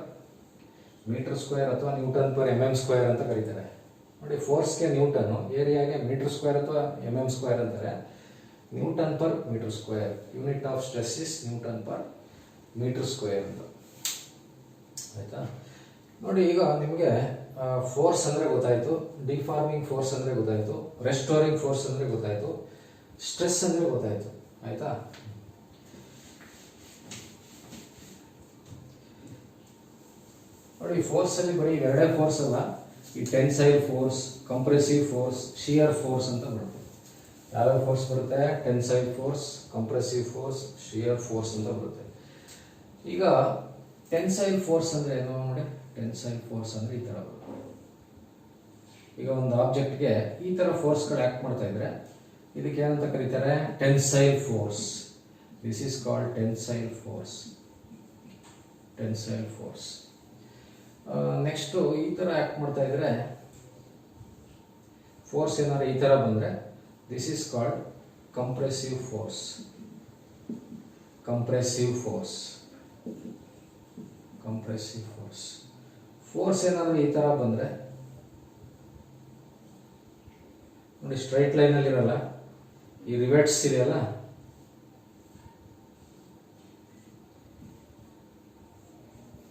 ಮೀಟರ್ ಸ್ಕ್ವೇರ್ ಅಥವಾ ನ್ಯೂಟನ್ ಪರ್ MM ಸ್ಕ್ವೇರ್ ಅಂತ ಕರೀತಾರೆ ನೋಡಿ. ಫೋರ್ಸ್ಗೆ ನ್ಯೂಟನ್, ಏರಿಯಾಗೆ ಮೀಟರ್ ಸ್ಕ್ವೇರ್ ಅಥವಾ MM ಸ್ಕ್ವೇರ್ ಅಂತಾರೆ. Newton per metre square. Unit of stress is newton per metre square ಅಂತ, ಆಯ್ತಾ ನೋಡಿ. ಈಗ ನಿಮಗೆ ಫೋರ್ಸ್ ಅಂದ್ರೆ ಗೊತ್ತಾಯ್ತು, ಡಿಫಾರ್ಮಿಂಗ್ ಫೋರ್ಸ್ ಅಂದ್ರೆ ಗೊತ್ತಾಯ್ತು, ರೆಸ್ಟೋರಿಂಗ್ ಫೋರ್ಸ್ ಅಂದ್ರೆ ಗೊತ್ತಾಯ್ತು, ಸ್ಟ್ರೆಸ್ ಅಂದ್ರೆ ಗೊತ್ತಾಯ್ತು, ಆಯ್ತಾ. ನೋಡಿ, ಫೋರ್ಸ್ ಅಲ್ಲಿ ಬರೀ ಎರಡೇ ಫೋರ್ಸ್ ಅಲ್ಲ, ಈ tensile force, compressive force, shear force ಅಂತ ಬರುತ್ತೆ. ಯಾವ್ಯಾವ ಫೋರ್ಸ್ ಬರುತ್ತೆ, tensile force, compressive force, shear force ಅಂತ ಬರುತ್ತೆ. ಈಗ ಟೆನ್ಸೈಲ್ ಫೋರ್ಸ್ ಅಂದ್ರೆ ಏನು ನೋಡಿ. ಟೆನ್ಸೈಲ್ ಫೋರ್ಸ್ ಅಂದ್ರೆ ಈ ತರ ಬರುತ್ತೆ. ಈಗ ಒಂದು ಆಬ್ಜೆಕ್ಟ್ಗೆ ಈ ತರ ಫೋರ್ಸ್ಗಳು ಆಕ್ಟ್ ಮಾಡ್ತಾ ಇದ್ರೆ ಇದಕ್ಕೆ ಏನಂತ ಕರೀತಾರೆ? Tensile force. This is called tensile force. Tensile force. Next ಈ ಥರ ಆ್ಯಕ್ಟ್ ಮಾಡ್ತಾ ಇದ್ರೆ, ಫೋರ್ಸ್ ಏನಾದ್ರು ಈ ಥರ ಬಂದರೆ, this is called compressive force. Compressive force. Compressive force. Force ಏನಾದರೂ ಈ ಥರ ಬಂದರೆ ನೋಡಿ, ಸ್ಟ್ರೈಟ್ ಲೈನಲ್ಲಿ ಇರಲ್ಲ, ಈ ರಿವೆಟ್ಸ್ ಇದೆಯಲ್ಲ,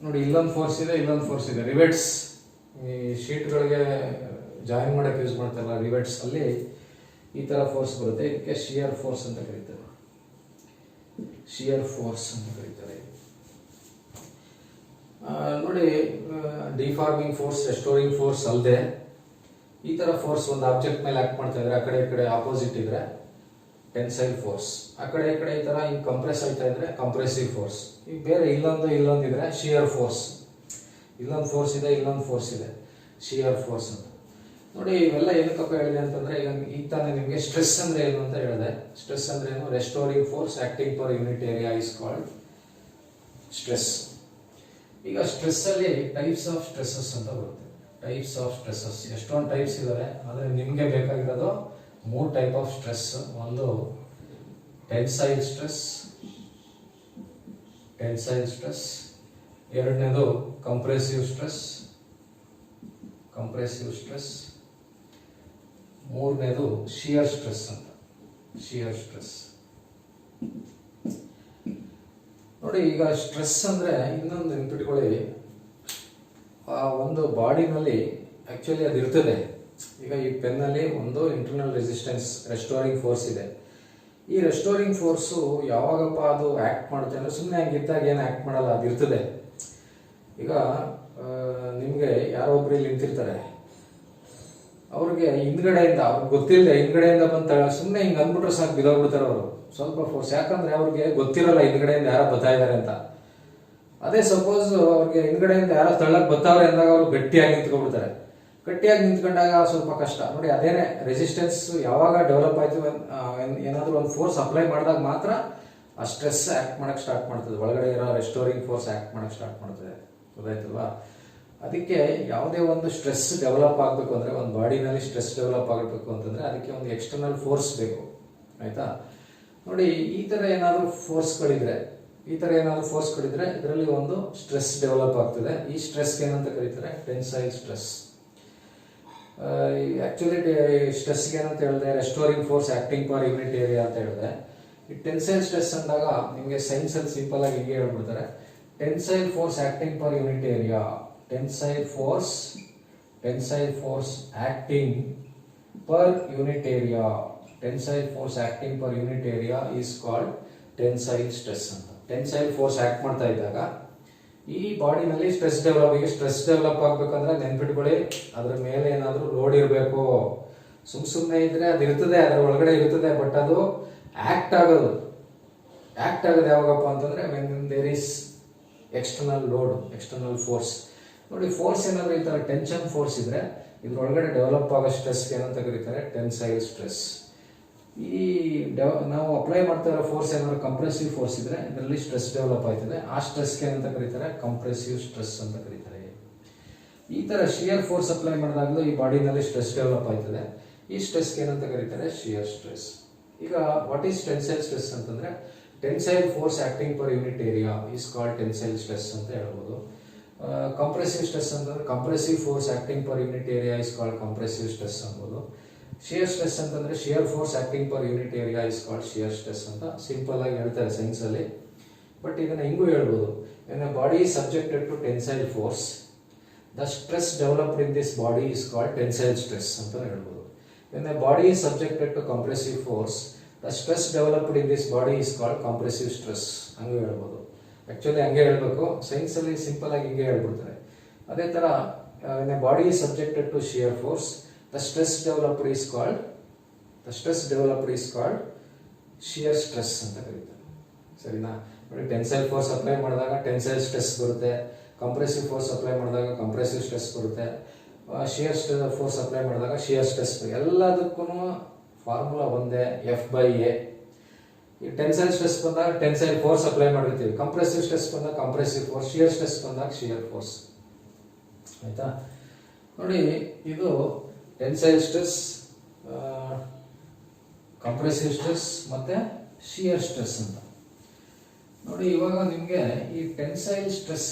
ನೋಡಿ ಇಲ್ಲೊಂದು ಫೋರ್ಸ್ ಇದೆ, ಇಲ್ಲೊಂದು ಫೋರ್ಸ್ ಇದೆ. ರಿವೆಟ್ಸ್ ಈ ಶೀಟ್ಗಳಿಗೆ ಜಾಯಿನ್ ಮಾಡೋಕೆ ಯೂಸ್ ಮಾಡ್ತಾರಲ್ಲ, ರಿವೆಟ್ಸ್ ಅಲ್ಲಿ ಈ ಥರ ಫೋರ್ಸ್ ಬರುತ್ತೆ. ಇದಕ್ಕೆ ಶಿಯರ್ ಫೋರ್ಸ್ ಅಂತ ಕರೀತಾರೆ. ಶಿಯರ್ ಫೋರ್ಸ್ ಅಂತ ಕರೀತಾರೆ. ನೋಡಿ, ಡಿಫಾರ್ಮಿಂಗ್ ಫೋರ್ಸ್, ರೆಸ್ಟೋರಿಂಗ್ ಫೋರ್ಸ್ ಅಲ್ಲದೆ ಈ ಥರ ಫೋರ್ಸ್ ಒಂದು ಆಬ್ಜೆಕ್ಟ್ ಮೇಲೆ ಆಕ್ಟ್ ಮಾಡ್ತಾ ಇದ್ರೆ, ಆ ಕಡೆ ಈ ಕಡೆ ಆಪೋಸಿಟ್ ಇದ್ರೆ ಟೆನ್ಸೈಲ್ ಫೋರ್ಸ್, ಆ ಕಡೆ ಈ ಕಡೆ ಈ ಥರ ಹಿಂಗೆ ಕಂಪ್ರೆಸ್ ಆಯ್ತಾ ಇದ್ರೆ ಕಂಪ್ರೆಸಿವ್ ಫೋರ್ಸ್. ಈಗ ಬೇರೆ ಇಲ್ಲೊಂದು ಇದ್ರೆ ಶಿಯರ್ ಫೋರ್ಸ್. ಇಲ್ಲೊಂದು ಫೋರ್ಸ್ ಇದೆ, ಇಲ್ಲೊಂದು ಫೋರ್ಸ್ ಇದೆ, ಶಿಯರ್ ಫೋರ್ಸ್ ಅಂತ. ನೋಡಿ, ಇವೆಲ್ಲ ಏನಕ್ಕಪ್ಪ ಹೇಳಿದೆ ಅಂತಂದ್ರೆ, ಈಗ ತಾನೇ ನಿಮಗೆ ಸ್ಟ್ರೆಸ್ ಅಂದ್ರೆ ಏನು ಅಂತ ಹೇಳಿದೆ. ಸ್ಟ್ರೆಸ್ ಅಂದ್ರೆ ಏನು? Restoring force acting per unit area is called stress. ಈಗ ಸ್ಟ್ರೆಸ್ ಅಲ್ಲಿ ಟೈಪ್ಸ್ ಆಫ್ ಸ್ಟ್ರೆಸಸ್ ಅಂತ ಬರುತ್ತೆ. ಟೈಪ್ಸ್ ಆಫ್ ಸ್ಟ್ರೆಸಸ್ ಎಷ್ಟೊಂದು ಟೈಪ್ಸ್ ಇದಾವೆ, ಆದರೆ ನಿಮಗೆ ಬೇಕಾಗಿರೋದು 3 ಟೈಪ್ ಆಫ್ ಸ್ಟ್ರೆಸ್. ಒಂದು ಟೆನ್ಸೈಲ್ ಸ್ಟ್ರೆಸ್, ಟೆನ್ಸೈಲ್ ಸ್ಟ್ರೆಸ್. ಎರಡನೇದು ಕಂಪ್ರೆಸಿವ್ ಸ್ಟ್ರೆಸ್, ಕಂಪ್ರೆಸಿವ್ ಸ್ಟ್ರೆಸ್. ಮೂರನೇದು ಶಿಯರ್ ಸ್ಟ್ರೆಸ್ ಅಂತ, ಶಿಯರ್ ಸ್ಟ್ರೆಸ್. ನೋಡಿ, ಈಗ ಸ್ಟ್ರೆಸ್ ಅಂದ್ರೆ ಇನ್ನೊಂದು ನೆನ್ಪಿಟ್ಕೊಳ್ಳಿ, ಆ ಒಂದು ಬಾಡಿನಲ್ಲಿ ಆಕ್ಚುಲಿ ಅದು ಇರ್ತದೆ. ಈಗ ಈ ಪೆನ್ನಲ್ಲಿ ಒಂದು ಇಂಟರ್ನಲ್ ರೆಸಿಸ್ಟೆನ್ಸ್, ರೆಸ್ಟೋರಿಂಗ್ ಫೋರ್ಸ್ ಇದೆ. ಈ ರೆಸ್ಟೋರಿಂಗ್ ಫೋರ್ಸು ಯಾವಾಗಪ್ಪ ಅದು ಆಕ್ಟ್ ಮಾಡುತ್ತೆ ಅಂದ್ರೆ, ಸುಮ್ಮನೆ ಹಂಗಿದ್ದಾಗ ಏನು ಆಕ್ಟ್ ಮಾಡಲ್ಲ, ಅದು ಇರ್ತದೆ. ಈಗ ನಿಮಗೆ ಯಾರೋ ಒಬ್ರು ಇಲ್ಲಿ ನಿಂತಿರ್ತಾರೆ, ಅವ್ರಿಗೆ ಹಿಂದ್ಗಡೆಯಿಂದ, ಅವ್ರಿಗೆ ಗೊತ್ತಿಲ್ಲದೆ ಹಿಂದ್ಗಡೆಯಿಂದ ಬಂತ ಸುಮ್ಮನೆ ಹಿಂಗೆ ಅಂದ್ಬಿಟ್ರೆ ಸಾಕು, ಬಿದ್ದೋಗ್ಬಿಡ್ತಾರೆ ಅವರು. ಸ್ವಲ್ಪ ಫೋರ್ಸ್, ಯಾಕಂದ್ರೆ ಅವ್ರಿಗೆ ಗೊತ್ತಿರಲ್ಲ ಹಿಂದ್ಗಡೆಯಿಂದ ಯಾರೋ ಬರ್ತಾ ಇದ್ದಾರೆ ಅಂತ. ಅದೇ ಸಪೋಸ್ ಅವ್ರಿಗೆ ಹಿಂದ್ಗಡೆಯಿಂದ ಯಾರೋ ತಳ್ಳಕ್ ಬರ್ತಾವ್ರೆ ಅಂದಾಗ ಅವರು ಗಟ್ಟಿಯಾಗಿ ನಿಂತ್ಕೊಂಡ್ಬಿಡ್ತಾರೆ. ಗಟ್ಟಿಯಾಗಿ ನಿಂತ್ಕೊಂಡಾಗ ಸ್ವಲ್ಪ ಕಷ್ಟ. ನೋಡಿ, ಅದೇನೆ ರೆಸಿಸ್ಟೆನ್ಸ್ ಯಾವಾಗ ಡೆವಲಪ್ ಆಯ್ತು, ಏನಾದರೂ ಒಂದು ಫೋರ್ಸ್ ಅಪ್ಲೈ ಮಾಡಿದಾಗ ಮಾತ್ರ ಆ ಸ್ಟ್ರೆಸ್ ಆಕ್ಟ್ ಮಾಡಕ್ ಸ್ಟಾರ್ಟ್ ಮಾಡ್ತದೆ. ಒಳಗಡೆ ಇರೋ ರೆಸ್ಟೋರಿಂಗ್ ಫೋರ್ಸ್ ಆಕ್ಟ್ ಮಾಡಕ್ ಸ್ಟಾರ್ಟ್ ಮಾಡ್ತದೆ. ಗೊತ್ತಾಯ್ತಲ್ವಾ? ಅದಕ್ಕೆ ಯಾವುದೇ ಒಂದು ಸ್ಟ್ರೆಸ್ ಡೆವಲಪ್ ಆಗಬೇಕು ಅಂದ್ರೆ, ಒಂದು ಬಾಡಿನಲ್ಲಿ ಸ್ಟ್ರೆಸ್ ಡೆವಲಪ್ ಆಗಬೇಕು ಅಂತಂದ್ರೆ ಅದಕ್ಕೆ ಒಂದು ಎಕ್ಸ್ಟರ್ನಲ್ ಫೋರ್ಸ್ ಬೇಕು. ಆಯ್ತಾ? ನೋಡಿ, ಈ ತರ ಏನಾದರೂ ಫೋರ್ಸ್ಗಳಿದ್ರೆ, ಇದರಲ್ಲಿ ಒಂದು ಸ್ಟ್ರೆಸ್ ಡೆವಲಪ್ ಆಗ್ತದೆ. ಈ ಸ್ಟ್ರೆಸ್ಗೆ ಏನಂತ ಕರೀತಾರೆ? Tensile stress. ಆಕ್ಚುಲಿ ಸ್ಟ್ರೆಸ್ಗೆ ಏನಂತ ಹೇಳಿದೆ? Restoring force acting per unit area ಅಂತ ಹೇಳಿದೆ. ಈ ಟೆನ್ಸೈಲ್ ಸ್ಟ್ರೆಸ್ ಅಂದಾಗ ನಿಮಗೆ ಸೈನ್ಸ್ ಅಲ್ಲಿ ಸಿಂಪಲ್ ಆಗಿ ಹೀಗೆ ಹೇಳ್ಬಿಡ್ತಾರೆ, tensile force acting per unit area. Tensile force acting per unit area. Tensile force acting per unit area is called tensile stress ಅಂತ. ಟೆನ್ಸೈಲ್ ಫೋರ್ಸ್ ಆಕ್ಟ್ ಮಾಡ್ತಾ ಇದ್ದಾಗ ಈ ಬಾಡಿನಲ್ಲಿ ಸ್ಟ್ರೆಸ್ ಡೆವಲಪ್ ಆಗ್ಬೇಕಂದ್ರೆ ನೆನ್ಪಿಟ್ಕೊಳ್ಳಿ, ಅದ್ರ ಮೇಲೆ ಏನಾದ್ರೂ ಲೋಡ್ ಇರಬೇಕು. ಸುಮ್ಮನೆ ಇದ್ರೆ ಅದು ಇರ್ತದೆ, ಅದ್ರ ಒಳಗಡೆ ಇರ್ತದೆ, ಬಟ್ ಅದು ಆಕ್ಟ್ ಆಗೋದು ಯಾವಾಗಪ್ಪ ಅಂತಂದ್ರೆ when there is external load, external force. ನೋಡಿ, ಫೋರ್ಸ್ ಏನಾದ್ರು ಈ ತರ ಟೆನ್ಷನ್ ಫೋರ್ಸ್ ಇದ್ರೆ ಇದ್ರೊಳಗಡೆ ಡೆವಲಪ್ ಆಗೋ ಸ್ಟ್ರೆಸ್ ಏನಂತ ಕರೀತಾರೆ? Tensile stress. ಈ ನಾವು ಅಪ್ಲೈ ಮಾಡ್ತಾ ಇರೋ ಫೋರ್ಸ್ ಏನಾದ್ರು ಕಂಪ್ರೆಸಿವ್ ಫೋರ್ಸ್ ಇದ್ರೆ ಇದರಲ್ಲಿ ಸ್ಟ್ರೆಸ್ ಡೆವಲಪ್ ಆಯ್ತದೆ. ಆ ಸ್ಟ್ರೆಸ್ಗೆ ಏನಂತ ಕರೀತಾರೆ? ಕಂಪ್ರೆಸಿವ್ ಸ್ಟ್ರೆಸ್ ಅಂತ ಕರೀತಾರೆ. ಈ ತರ ಶಿಯರ್ ಫೋರ್ಸ್ ಅಪ್ಲೈ ಮಾಡಿದಾಗಲೂ ಈ ಬಾಡಿನಲ್ಲಿ ಸ್ಟ್ರೆಸ್ ಡೆವಲಪ್ ಆಯ್ತದೆ. ಈ ಸ್ಟ್ರೆಸ್ಗೆ ಏನಂತ ಕರೀತಾರೆ? Shear stress. ಈಗ ವಾಟ್ ಈಸ್ ಟೆನ್ಸೈಲ್ ಸ್ಟ್ರೆಸ್ ಅಂತಂದ್ರೆ, tensile force acting per unit area is called tensile stress ಅಂತ ಹೇಳ್ಬೋದು. ಕಂಪ್ರೆಸಿವ್ ಸ್ಟ್ರೆಸ್ ಅಂತಂದ್ರೆ compressive force acting per unit area is called compressive stress ಅನ್ಬೋದು. ಶಿಯರ್ ಸ್ಟ್ರೆಸ್ ಅಂತಂದ್ರೆ shear force acting per unit area is called shear stress ಅಂತ simple ಆಗಿ ಹೇಳ್ತಾರೆ science ಅಲ್ಲಿ. But ಇದನ್ನ ಹಿಂಗೂ ಹೇಳ್ಬೋದು, when a body is subjected to tensile force, the stress developed in this body is called tensile stress ಅಂತ ಹೇಳ್ಬೋದು. When a body is subjected to compressive force, the stress developed in this body is called compressive stress ಹಂಗೂ ಹೇಳ್ಬೋದು. Actually ಹಂಗೆ ಹೇಳ್ಬೇಕು, science ಅಲ್ಲಿ simple ಆಗಿ ಹಿಂಗೆ ಹೇಳ್ಬಿಡ್ತಾರೆ. ಅದೇ ತರ when a body is subjected to shear force, the stress developed is called shear stress ಅಂತ ಕರೀತಾರೆ. ಸರಿನಾ? ನೋಡಿ, ಟೆನ್ಸೈಲ್ ಫೋರ್ಸ್ ಅಪ್ಲೈ ಮಾಡಿದಾಗ ಟೆನ್ಸೈಲ್ ಸ್ಟ್ರೆಸ್ ಬರುತ್ತೆ, ಕಂಪ್ರೆಸಿವ್ ಫೋರ್ಸ್ ಅಪ್ಲೈ ಮಾಡಿದಾಗ ಕಂಪ್ರೆಸಿವ್ ಸ್ಟ್ರೆಸ್ ಬರುತ್ತೆ, ಶಿಯರ್ ಫೋರ್ಸ್ ಅಪ್ಲೈ ಮಾಡಿದಾಗ ಶಿಯರ್ ಸ್ಟ್ರೆಸ್. ಎಲ್ಲದಕ್ಕೂ ಫಾರ್ಮುಲಾ ಒಂದೇ, F/A. ಈ ಟೆನ್ಸೈಲ್ ಸ್ಟ್ರೆಸ್ ಬಂದಾಗ ಟೆನ್ಸೈಲ್ ಫೋರ್ಸ್ ಅಪ್ಲೈ ಮಾಡಿರ್ತೀವಿ, ಕಂಪ್ರೆಸಿವ್ ಸ್ಟ್ರೆಸ್ ಬಂದಾಗ ಕಂಪ್ರೆಸಿವ್ ಫೋರ್ಸ್, ಶಿಯರ್ ಸ್ಟ್ರೆಸ್ ಬಂದಾಗ ಶಿಯರ್ ಫೋರ್ಸ್. ಆಯ್ತಾ? ನೋಡಿ, ಇದು ಟೆನ್ಸೈಲ್ ಸ್ಟ್ರೆಸ್, ಕಂಪ್ರೆಸಿವ್ ಸ್ಟ್ರೆಸ್ ಮತ್ತೆ ಶಿಯರ್ ಸ್ಟ್ರೆಸ್ ಅಂತ. ನೋಡಿ, ಇವಾಗ ನಿಮಗೆ ಈ ಟೆನ್ಸೈಲ್ ಸ್ಟ್ರೆಸ್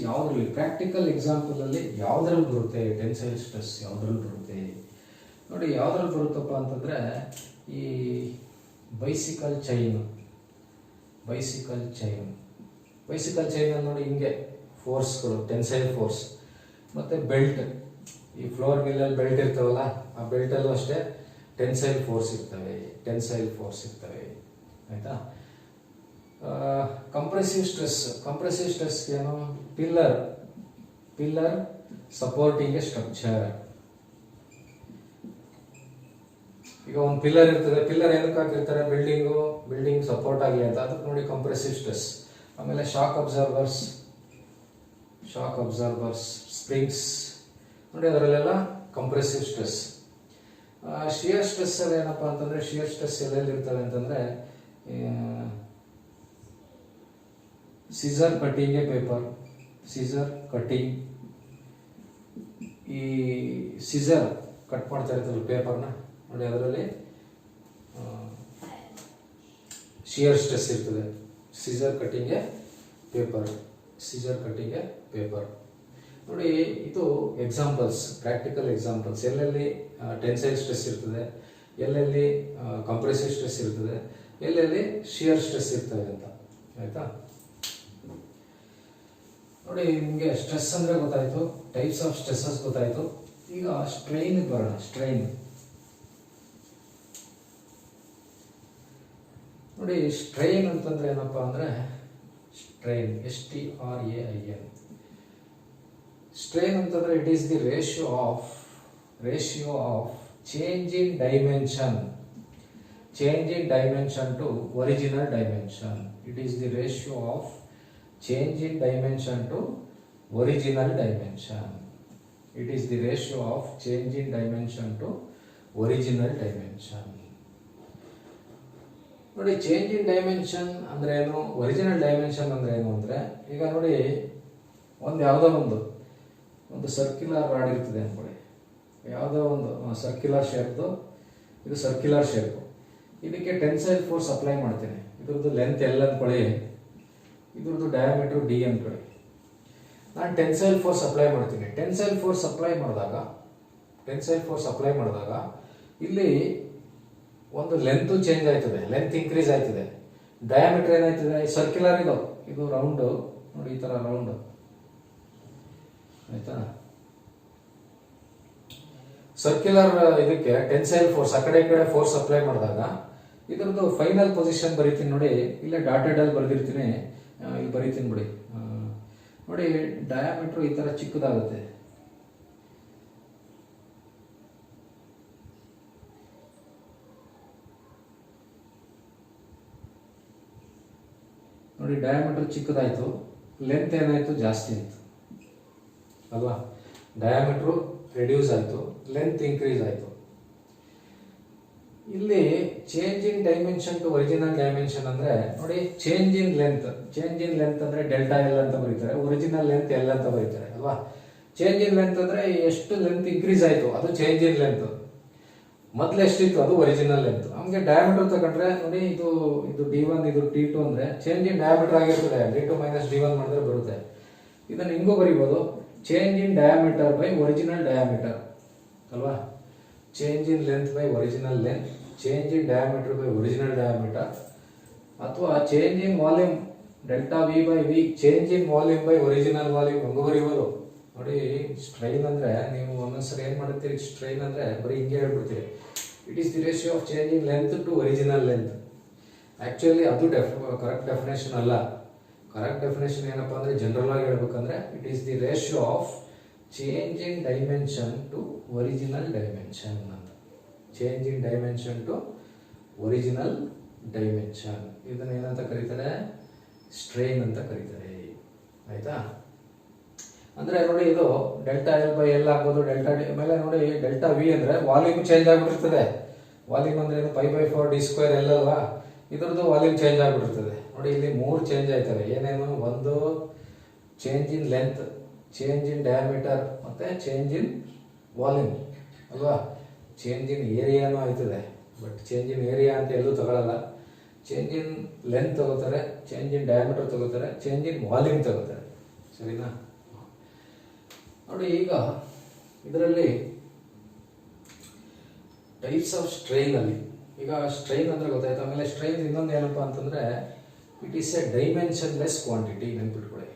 ಯಾವ್ದ್ರಲ್ಲಿ, ಪ್ರಾಕ್ಟಿಕಲ್ ಎಕ್ಸಾಂಪಲ್ ಅಲ್ಲಿ ಯಾವ್ದ್ರಲ್ಲಿ ಬರುತ್ತೆ ಟೆನ್ಸೈಲ್ ಸ್ಟ್ರೆಸ್, ಯಾವ್ದ್ರಲ್ಲಿ ಬರುತ್ತೆ ನೋಡಿ. ಯಾವ್ದ್ರಲ್ಲಿ ಬರುತ್ತಪ್ಪ ಅಂತಂದ್ರೆ ಈ ಬೈಸಿಕಲ್ ಚೈನ್ ಅಲ್ಲಿ ನೋಡಿ, ಹಿಂಗೆ ಫೋರ್ಸ್ಗಳು, ಟೆನ್ಸೈಲ್ ಫೋರ್ಸ್, ಮತ್ತೆ ಬೆಲ್ಟ್, ಈ ಫ್ಲೋರ್ ಮಿಲ್ಲಲ್ಲಿ ಬೆಲ್ಟ್ ಇರ್ತಾವಲ್ಲ, ಆ ಬೆಲ್ಟಲ್ಲೂ ಅಷ್ಟೇ ಟೆನ್ಸೈಲ್ ಫೋರ್ಸ್ ಇರ್ತವೆ. ಆಯ್ತಾ? ಕಂಪ್ರೆಸಿವ್ ಸ್ಟ್ರೆಸ್ ಏನು, ಪಿಲ್ಲರ್ ಸಪೋರ್ಟಿಂಗ್ ಎ ಸ್ಟ್ರಕ್ಚರ್. ಈಗ ಒಂದು ಪಿಲ್ಲರ್ ಇರ್ತದೆ, ಪಿಲ್ಲರ್ ಏನಕ್ಕೆ ಹಾಕಿರ್ತಾರೆ, ಬಿಲ್ಡಿಂಗ್ ಸಪೋರ್ಟ್ ಆಗಲಿ ಅಂತ, ಅದಕ್ಕೆ ನೋಡಿ ಕಂಪ್ರೆಸಿವ್ ಸ್ಟ್ರೆಸ್. ಆಮೇಲೆ ಶಾಕ್ ಅಬ್ಸರ್ವರ್ಸ್, ಸ್ಪ್ರಿಂಗ್ಸ್ ನೋಡಿ, ಅದರಲ್ಲೆಲ್ಲ ಕಂಪ್ರೆಸಿವ್ ಸ್ಟ್ರೆಸ್. ಶಿಯರ್ ಸ್ಟ್ರೆಸ್ ಅಲ್ಲಿ ಏನಪ್ಪಾ ಅಂತಂದ್ರೆ, ಶಿಯರ್ ಸ್ಟ್ರೆಸ್ ಎಲ್ಲೆಲ್ಲಿ ಇರ್ತವೆ ಅಂತಂದ್ರೆ, ಸೀಸರ್ ಕಟಿಂಗ್ ಎ ಪೇಪರ್, ಈ ಸೀಸರ್ ಕಟ್ ಮಾಡ್ತಾ ಇರ್ತಲ್ಲ ಪೇಪರ್ನ ನೋಡಿ, ಅದರಲ್ಲಿ ಶಿಯರ್ ಸ್ಟ್ರೆಸ್ ಇರ್ತದೆ. ಸೀಸರ್ ಕಟಿಂಗ್ ಎ ಪೇಪರ್ ನೋಡಿ. ಇದು ಎಕ್ಸಾಂಪಲ್ಸ್, ಪ್ರಾಕ್ಟಿಕಲ್ ಎಕ್ಸಾಂಪಲ್ಸ್, ಎಲ್ಲೆಲ್ಲಿ ಟೆನ್ಸೈಲ್ ಸ್ಟ್ರೆಸ್ ಇರ್ತದೆ, ಎಲ್ಲೆಲ್ಲಿ ಕಂಪ್ರೆಸಿವ್ ಸ್ಟ್ರೆಸ್ ಇರ್ತದೆ, ಎಲ್ಲೆಲ್ಲಿ ಶಿಯರ್ ಸ್ಟ್ರೆಸ್ ಇರ್ತದೆ ಅಂತ. ಆಯ್ತಾ? ನೋಡಿ, ನಿಮಗೆ ಸ್ಟ್ರೆಸ್ ಅಂದ್ರೆ ಗೊತ್ತಾಯ್ತು, ಟೈಪ್ಸ್ ಆಫ್ ಸ್ಟ್ರೆಸಸ್ ಗೊತ್ತಾಯ್ತು. ಈಗ ಸ್ಟ್ರೈನ್ ಬರೋಣ. ನೋಡಿ, ಸ್ಟ್ರೈನ್ ಅಂತಂದ್ರೆ ಏನಪ್ಪಾ ಅಂದ್ರೆ, STRAIN. ಸ್ಟ್ರೈನ್ ಅಂತಂದ್ರೆ it is the ratio of change in dimension to original dimension. It is the ratio of change in dimension to original dimension. ನೋಡಿ, ಚೇಂಜ್ ಇನ್ ಡೈಮೆನ್ಷನ್ ಅಂದ್ರೆ ಏನು, ಒರಿಜಿನಲ್ ಡೈಮೆನ್ಷನ್ ಅಂದ್ರೆ ಏನು ಅಂದ್ರೆ, ಈಗ ನೋಡಿ, ಯಾವುದೋ ಒಂದು ಸರ್ಕ್ಯುಲರ್ ರಾಡ್ ಇರ್ತದೆ ಅನ್ಕೊಳ್ಳಿ, ಯಾವುದೋ ಒಂದು ಸರ್ಕ್ಯುಲರ್ ಶೇಪ್ದು, ಇದು ಸರ್ಕ್ಯುಲರ್ ಶೇಪ್. ಇದಕ್ಕೆ ಟೆನ್ಸೈಲ್ ಫೋರ್ಸ್ ಅಪ್ಲೈ ಮಾಡ್ತೀನಿ. ಇದ್ರದ್ದು ಲೆಂತ್ L ಅನ್ಕೊಳ್ಳಿ, ಇದ್ರದ್ದು ಡಯಾಮೀಟರ್ D ಅನ್ಕೊಳ್ಳಿ. ನಾನು ಟೆನ್ಸೈಲ್ ಫೋರ್ಸ್ ಅಪ್ಲೈ ಮಾಡ್ತೀನಿ. ಟೆನ್ಸೈಲ್ ಫೋರ್ಸ್ ಅಪ್ಲೈ ಮಾಡಿದಾಗ ಇಲ್ಲಿ ಒಂದು ಲೆಂತ್ ಚೇಂಜ್ ಆಯ್ತದೆ, ಲೆಂತ್ ಇನ್ಕ್ರೀಸ್ ಆಯ್ತದೆ. ಡಯಾಮೀಟರ್ ಏನಾಯ್ತದೆ, ಸರ್ಕ್ಯುಲರ್ ಇದು ರೌಂಡ್ ನೋಡಿ, ಈ ತರ ರೌಂಡ್. ಆಯ್ತಾ? ಸರ್ಕ್ಯುಲರ್ ಇದಕ್ಕೆ ಟೆನ್ಸೈಲ್ ಫೋರ್ಸ್, ಆ ಕಡೆ ಈ ಕಡೆ ಫೋರ್ಸ್ ಅಪ್ಲೈ ಮಾಡಿದಾಗ ಇದ್ರದ್ದು ಫೈನಲ್ ಪೊಸಿಷನ್ ಬರೀತೀನಿ ನೋಡಿ, ಇಲ್ಲೇ ಡಾಟೆಡ್ ಅಲ್ಲಿ ಬರೆದಿರ್ತೀನಿ, ಇಲ್ಲಿ ಬರೀತೀನಿ ಬಿಡಿ. ನೋಡಿ, ಡಯಾಮೀಟರ್ ಈ ತರ ಚಿಕ್ಕದಾಗುತ್ತೆ. ನೋಡಿ, ಡಯಾಮೀಟರ್ ಚಿಕ್ಕದಾಯ್ತು, ಲೆಂತ್ ಏನಾಯ್ತು, ಜಾಸ್ತಿ ಆಯ್ತು ಅಲ್ವಾ? ಡಯಾಮೀಟರ್ ರೆಡ್ಯೂಸ್ ಆಯ್ತು, ಲೆಂತ್ ಇನ್ಕ್ರೀಸ್ ಆಯ್ತು. ಇಲ್ಲಿ change in dimension to original dimension ಅಂದ್ರೆ ನೋಡಿ, ಚೇಂಜ್ ಇನ್ ಲೆಂತ್ ಅಂದ್ರೆ ಡೆಲ್ಟಾ L ಅಂತ ಬರೀತಾರೆ, ಒರಿಜಿನಲ್ ಲೆಂತ್ L ಅಂತ ಬರೀತಾರೆ ಅಲ್ವಾ? ಚೇಂಜ್ ಇನ್ ಲೆಂತ್ ಅಂದ್ರೆ ಎಷ್ಟು ಲೆಂತ್ ಇನ್ಕ್ರೀಸ್ ಆಯ್ತು ಅದು ಚೇಂಜ್ ಇನ್ ಲೆಂತ್. ಮೊದಲು ಎಷ್ಟಿತ್ತು ಅದು ಒರಿಜಿನಲ್ ಲೆಂತ್. ನಮಗೆ ಡಯಾಮೀಟರ್ ತಗೊಂಡ್ರೆ ನೋಡಿ, ಇದು D1, ಇದು T2 ಅಂದ್ರೆ ಚೇಂಜ್ ಇನ್ ಡಯಾಮೀಟರ್ ಆಗಿರ್ತದೆ. D2 - D1 ಮಾಡಿದ್ರೆ ಬರುತ್ತೆ. ಇದನ್ನ ಹಿಂಗೂ ಬರೀಬಹುದು, change in diameter by original diameter ಅಲ್ವಾ? Change in length by original length, change in diameter by original diameter, ಅಥವಾ change in volume delta V by V, change in volume by original volume, ಹಂಗೂ ಬರೀಬಹುದು. ನೋಡಿ, strain ಅಂದ್ರೆ ನೀವು ಒಂದೊಂದ್ಸರಿ ಏನ್ ಮಾಡುತ್ತೀರಿ, ಸ್ಟ್ರೈನ್ ಅಂದ್ರೆ ಬರೀ ಹಿಂಗೆ ಹೇಳ್ಬಿಡ್ತೀರಿ, it is the ratio of change in length to original length. Actually ಅದು ಕರೆಕ್ಟ್ ಡೆಫಿನೇಷನ್ ಅಲ್ಲ. ಕರೆಕ್ಟ್ ಡೆಫಿನೇಷನ್ ಏನಪ್ಪಾ ಅಂದ್ರೆ, ಜನರಲ್ ಆಗಿ ಹೇಳ್ಬೇಕಂದ್ರೆ, it is the ratio of change in dimension to original dimension ಅಂತ. Change in dimension to original dimension, ಇದನ್ನ ಏನಂತ ಕರೀತಾರೆ, ಸ್ಟ್ರೈನ್ ಅಂತ ಕರೀತಾರೆ. ಆಯ್ತಾ? ಅಂದರೆ ನೋಡಿ ಇದು ಡೆಲ್ಟಾ ಎಲ್ ಬೈ ಎಲ್ ಆಗ್ಬೋದು, ಡೆಲ್ಟಾ ಡಿ ಮೇಲೆ ನೋಡಿ ಡೆಲ್ಟಾ ವಿ ಅಂದರೆ ವಾಲ್ಯೂಮ್ ಚೇಂಜ್ ಆಗಿಬಿಟ್ಟಿರ್ತದೆ. ವಾಲ್ಯೂಮ್ ಅಂದರೆ ಏನು π/4 d² ಎಲ್ ಅಲ್ವಾ, ಇದ್ರದ್ದು ವಾಲ್ಯೂಮ್ ಚೇಂಜ್ ಆಗಿಬಿಟ್ಟಿರ್ತದೆ. ನೋಡಿ ಇಲ್ಲಿ 3 ಚೇಂಜ್ ಆಯ್ತವೆ. ಏನೇನು? ಒಂದು change in length, change in diameter ಮತ್ತು ಚೇಂಜ್ ಇನ್ ವಾಲ್ಯೂಮ್ ಅಲ್ವಾ. ಚೇಂಜ್ ಇನ್ ಏರಿಯಾನೂ ಆಯ್ತದೆ, ಬಟ್ ಚೇಂಜ್ ಇನ್ ಏರಿಯಾ ಅಂತ ಎಲ್ಲೂ ತಗೊಳ್ಳಲ್ಲ. ಚೇಂಜ್ ಇನ್ ಲೆಂತ್ ತಗೋತಾರೆ, ಚೇಂಜ್ ಇನ್ ಡಯಾಮೀಟರ್ ತಗೋತಾರೆ, ಚೇಂಜ್ ಇನ್ ವಾಲ್ಯೂಮ್ ತಗೋತಾರೆ. ಸರಿನಾ? ನೋಡಿ ಈಗ ಇದರಲ್ಲಿ ಟೈಪ್ಸ್ ಆಫ್ ಸ್ಟ್ರೈನ್ ಅಲ್ಲಿ, ಈಗ ಸ್ಟ್ರೈನ್ ಅಂದ್ರೆ ಗೊತ್ತಾಯ್ತು. ಆಮೇಲೆ ಸ್ಟ್ರೈನ್ ಇನ್ನೊಂದು ಏನಪ್ಪ ಅಂತಂದ್ರೆ it is a dimensionless quantity, ನೆನ್ಪಿಟ್ಕೊಳ್ಳಿ.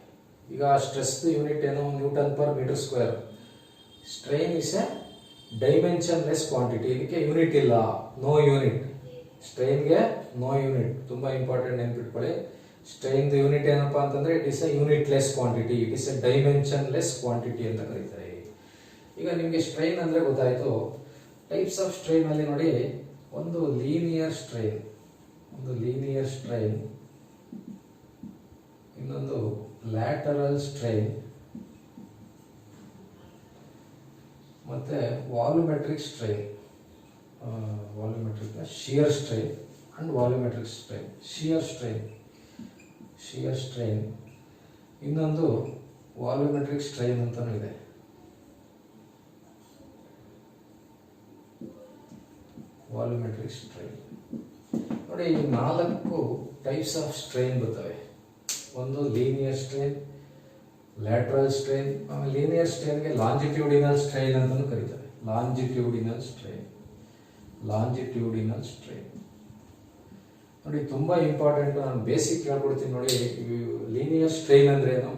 ಈಗ ಸ್ಟ್ರೆಸ್ ಯೂನಿಟ್ ಏನು? Newton per metre square. Strain is a dimensionless quantity. ಇದಕ್ಕೆ ಯೂನಿಟ್ ಇಲ್ಲ, ನೋ ಯೂನಿಟ್. ಸ್ಟ್ರೈನ್ಗೆ ನೋ ಯೂನಿಟ್, ತುಂಬಾ ಇಂಪಾರ್ಟೆಂಟ್, ನೆನ್ಪಿಟ್ಕೊಳ್ಳಿ. ಸ್ಟ್ರೈನ್ ಯೂನಿಟ್ ಏನಪ್ಪಾ ಅಂತಂದ್ರೆ it is a unitless quantity, it is a dimensionless quantity ಅಂತ ಕರೀತಾರೆ. ಈಗ ನಿಮಗೆ ಸ್ಟ್ರೈನ್ ಅಂದ್ರೆ ಗೊತ್ತಾಯ್ತು. ಟೈಪ್ಸ್ ಆಫ್ ಸ್ಟ್ರೈನ್ ಅಲ್ಲಿ ನೋಡಿ, ಒಂದು ಲೀನಿಯರ್ ಸ್ಟ್ರೈನ್, ಇನ್ನೊಂದು ಲ್ಯಾಟರಲ್ ಸ್ಟ್ರೈನ್, ಮತ್ತೆ volumetric strain, shear strain and volumetric strain. Shear strain, ಇನ್ನೊಂದು ವಾಲ್ಯೂಮೆಟ್ರಿಕ್ ಸ್ಟ್ರೈನ್ ಅಂತಾನೂ ಇದೆ. ವಾಲ್ಯೂಮೆಟ್ರಿಕ್ ಸ್ಟ್ರೈನ್ ನೋಡಿ, ಈ 4 ಟೈಪ್ಸ್ ಆಫ್ ಸ್ಟ್ರೈನ್ ಬರ್ತವೆ. ಒಂದು ಲೀನಿಯರ್ ಸ್ಟ್ರೈನ್, ಲ್ಯಾಟ್ರಲ್ ಸ್ಟ್ರೈನ್, ಆಮೇಲೆ ಲೀನಿಯರ್ ಸ್ಟ್ರೈನ್ಗೆ ಲಾಂಜಿಟ್ಯೂಡಿನಲ್ ಸ್ಟ್ರೈನ್ ಅಂತಾನೂ ಕರೀತಾರೆ. ಲಾಂಜಿಟ್ಯೂಡಿನಲ್ ಸ್ಟ್ರೈನ್ ನೋಡಿ, ತುಂಬಾ ಇಂಪಾರ್ಟೆಂಟ್. ನಾನು ಬೇಸಿಕ್ ಹೇಳ್ಕೊಡ್ತೀನಿ ನೋಡಿ. ಲೀನಿಯರ್ ಸ್ಟ್ರೈನ್ ಅಂದ್ರೆ ಏನು,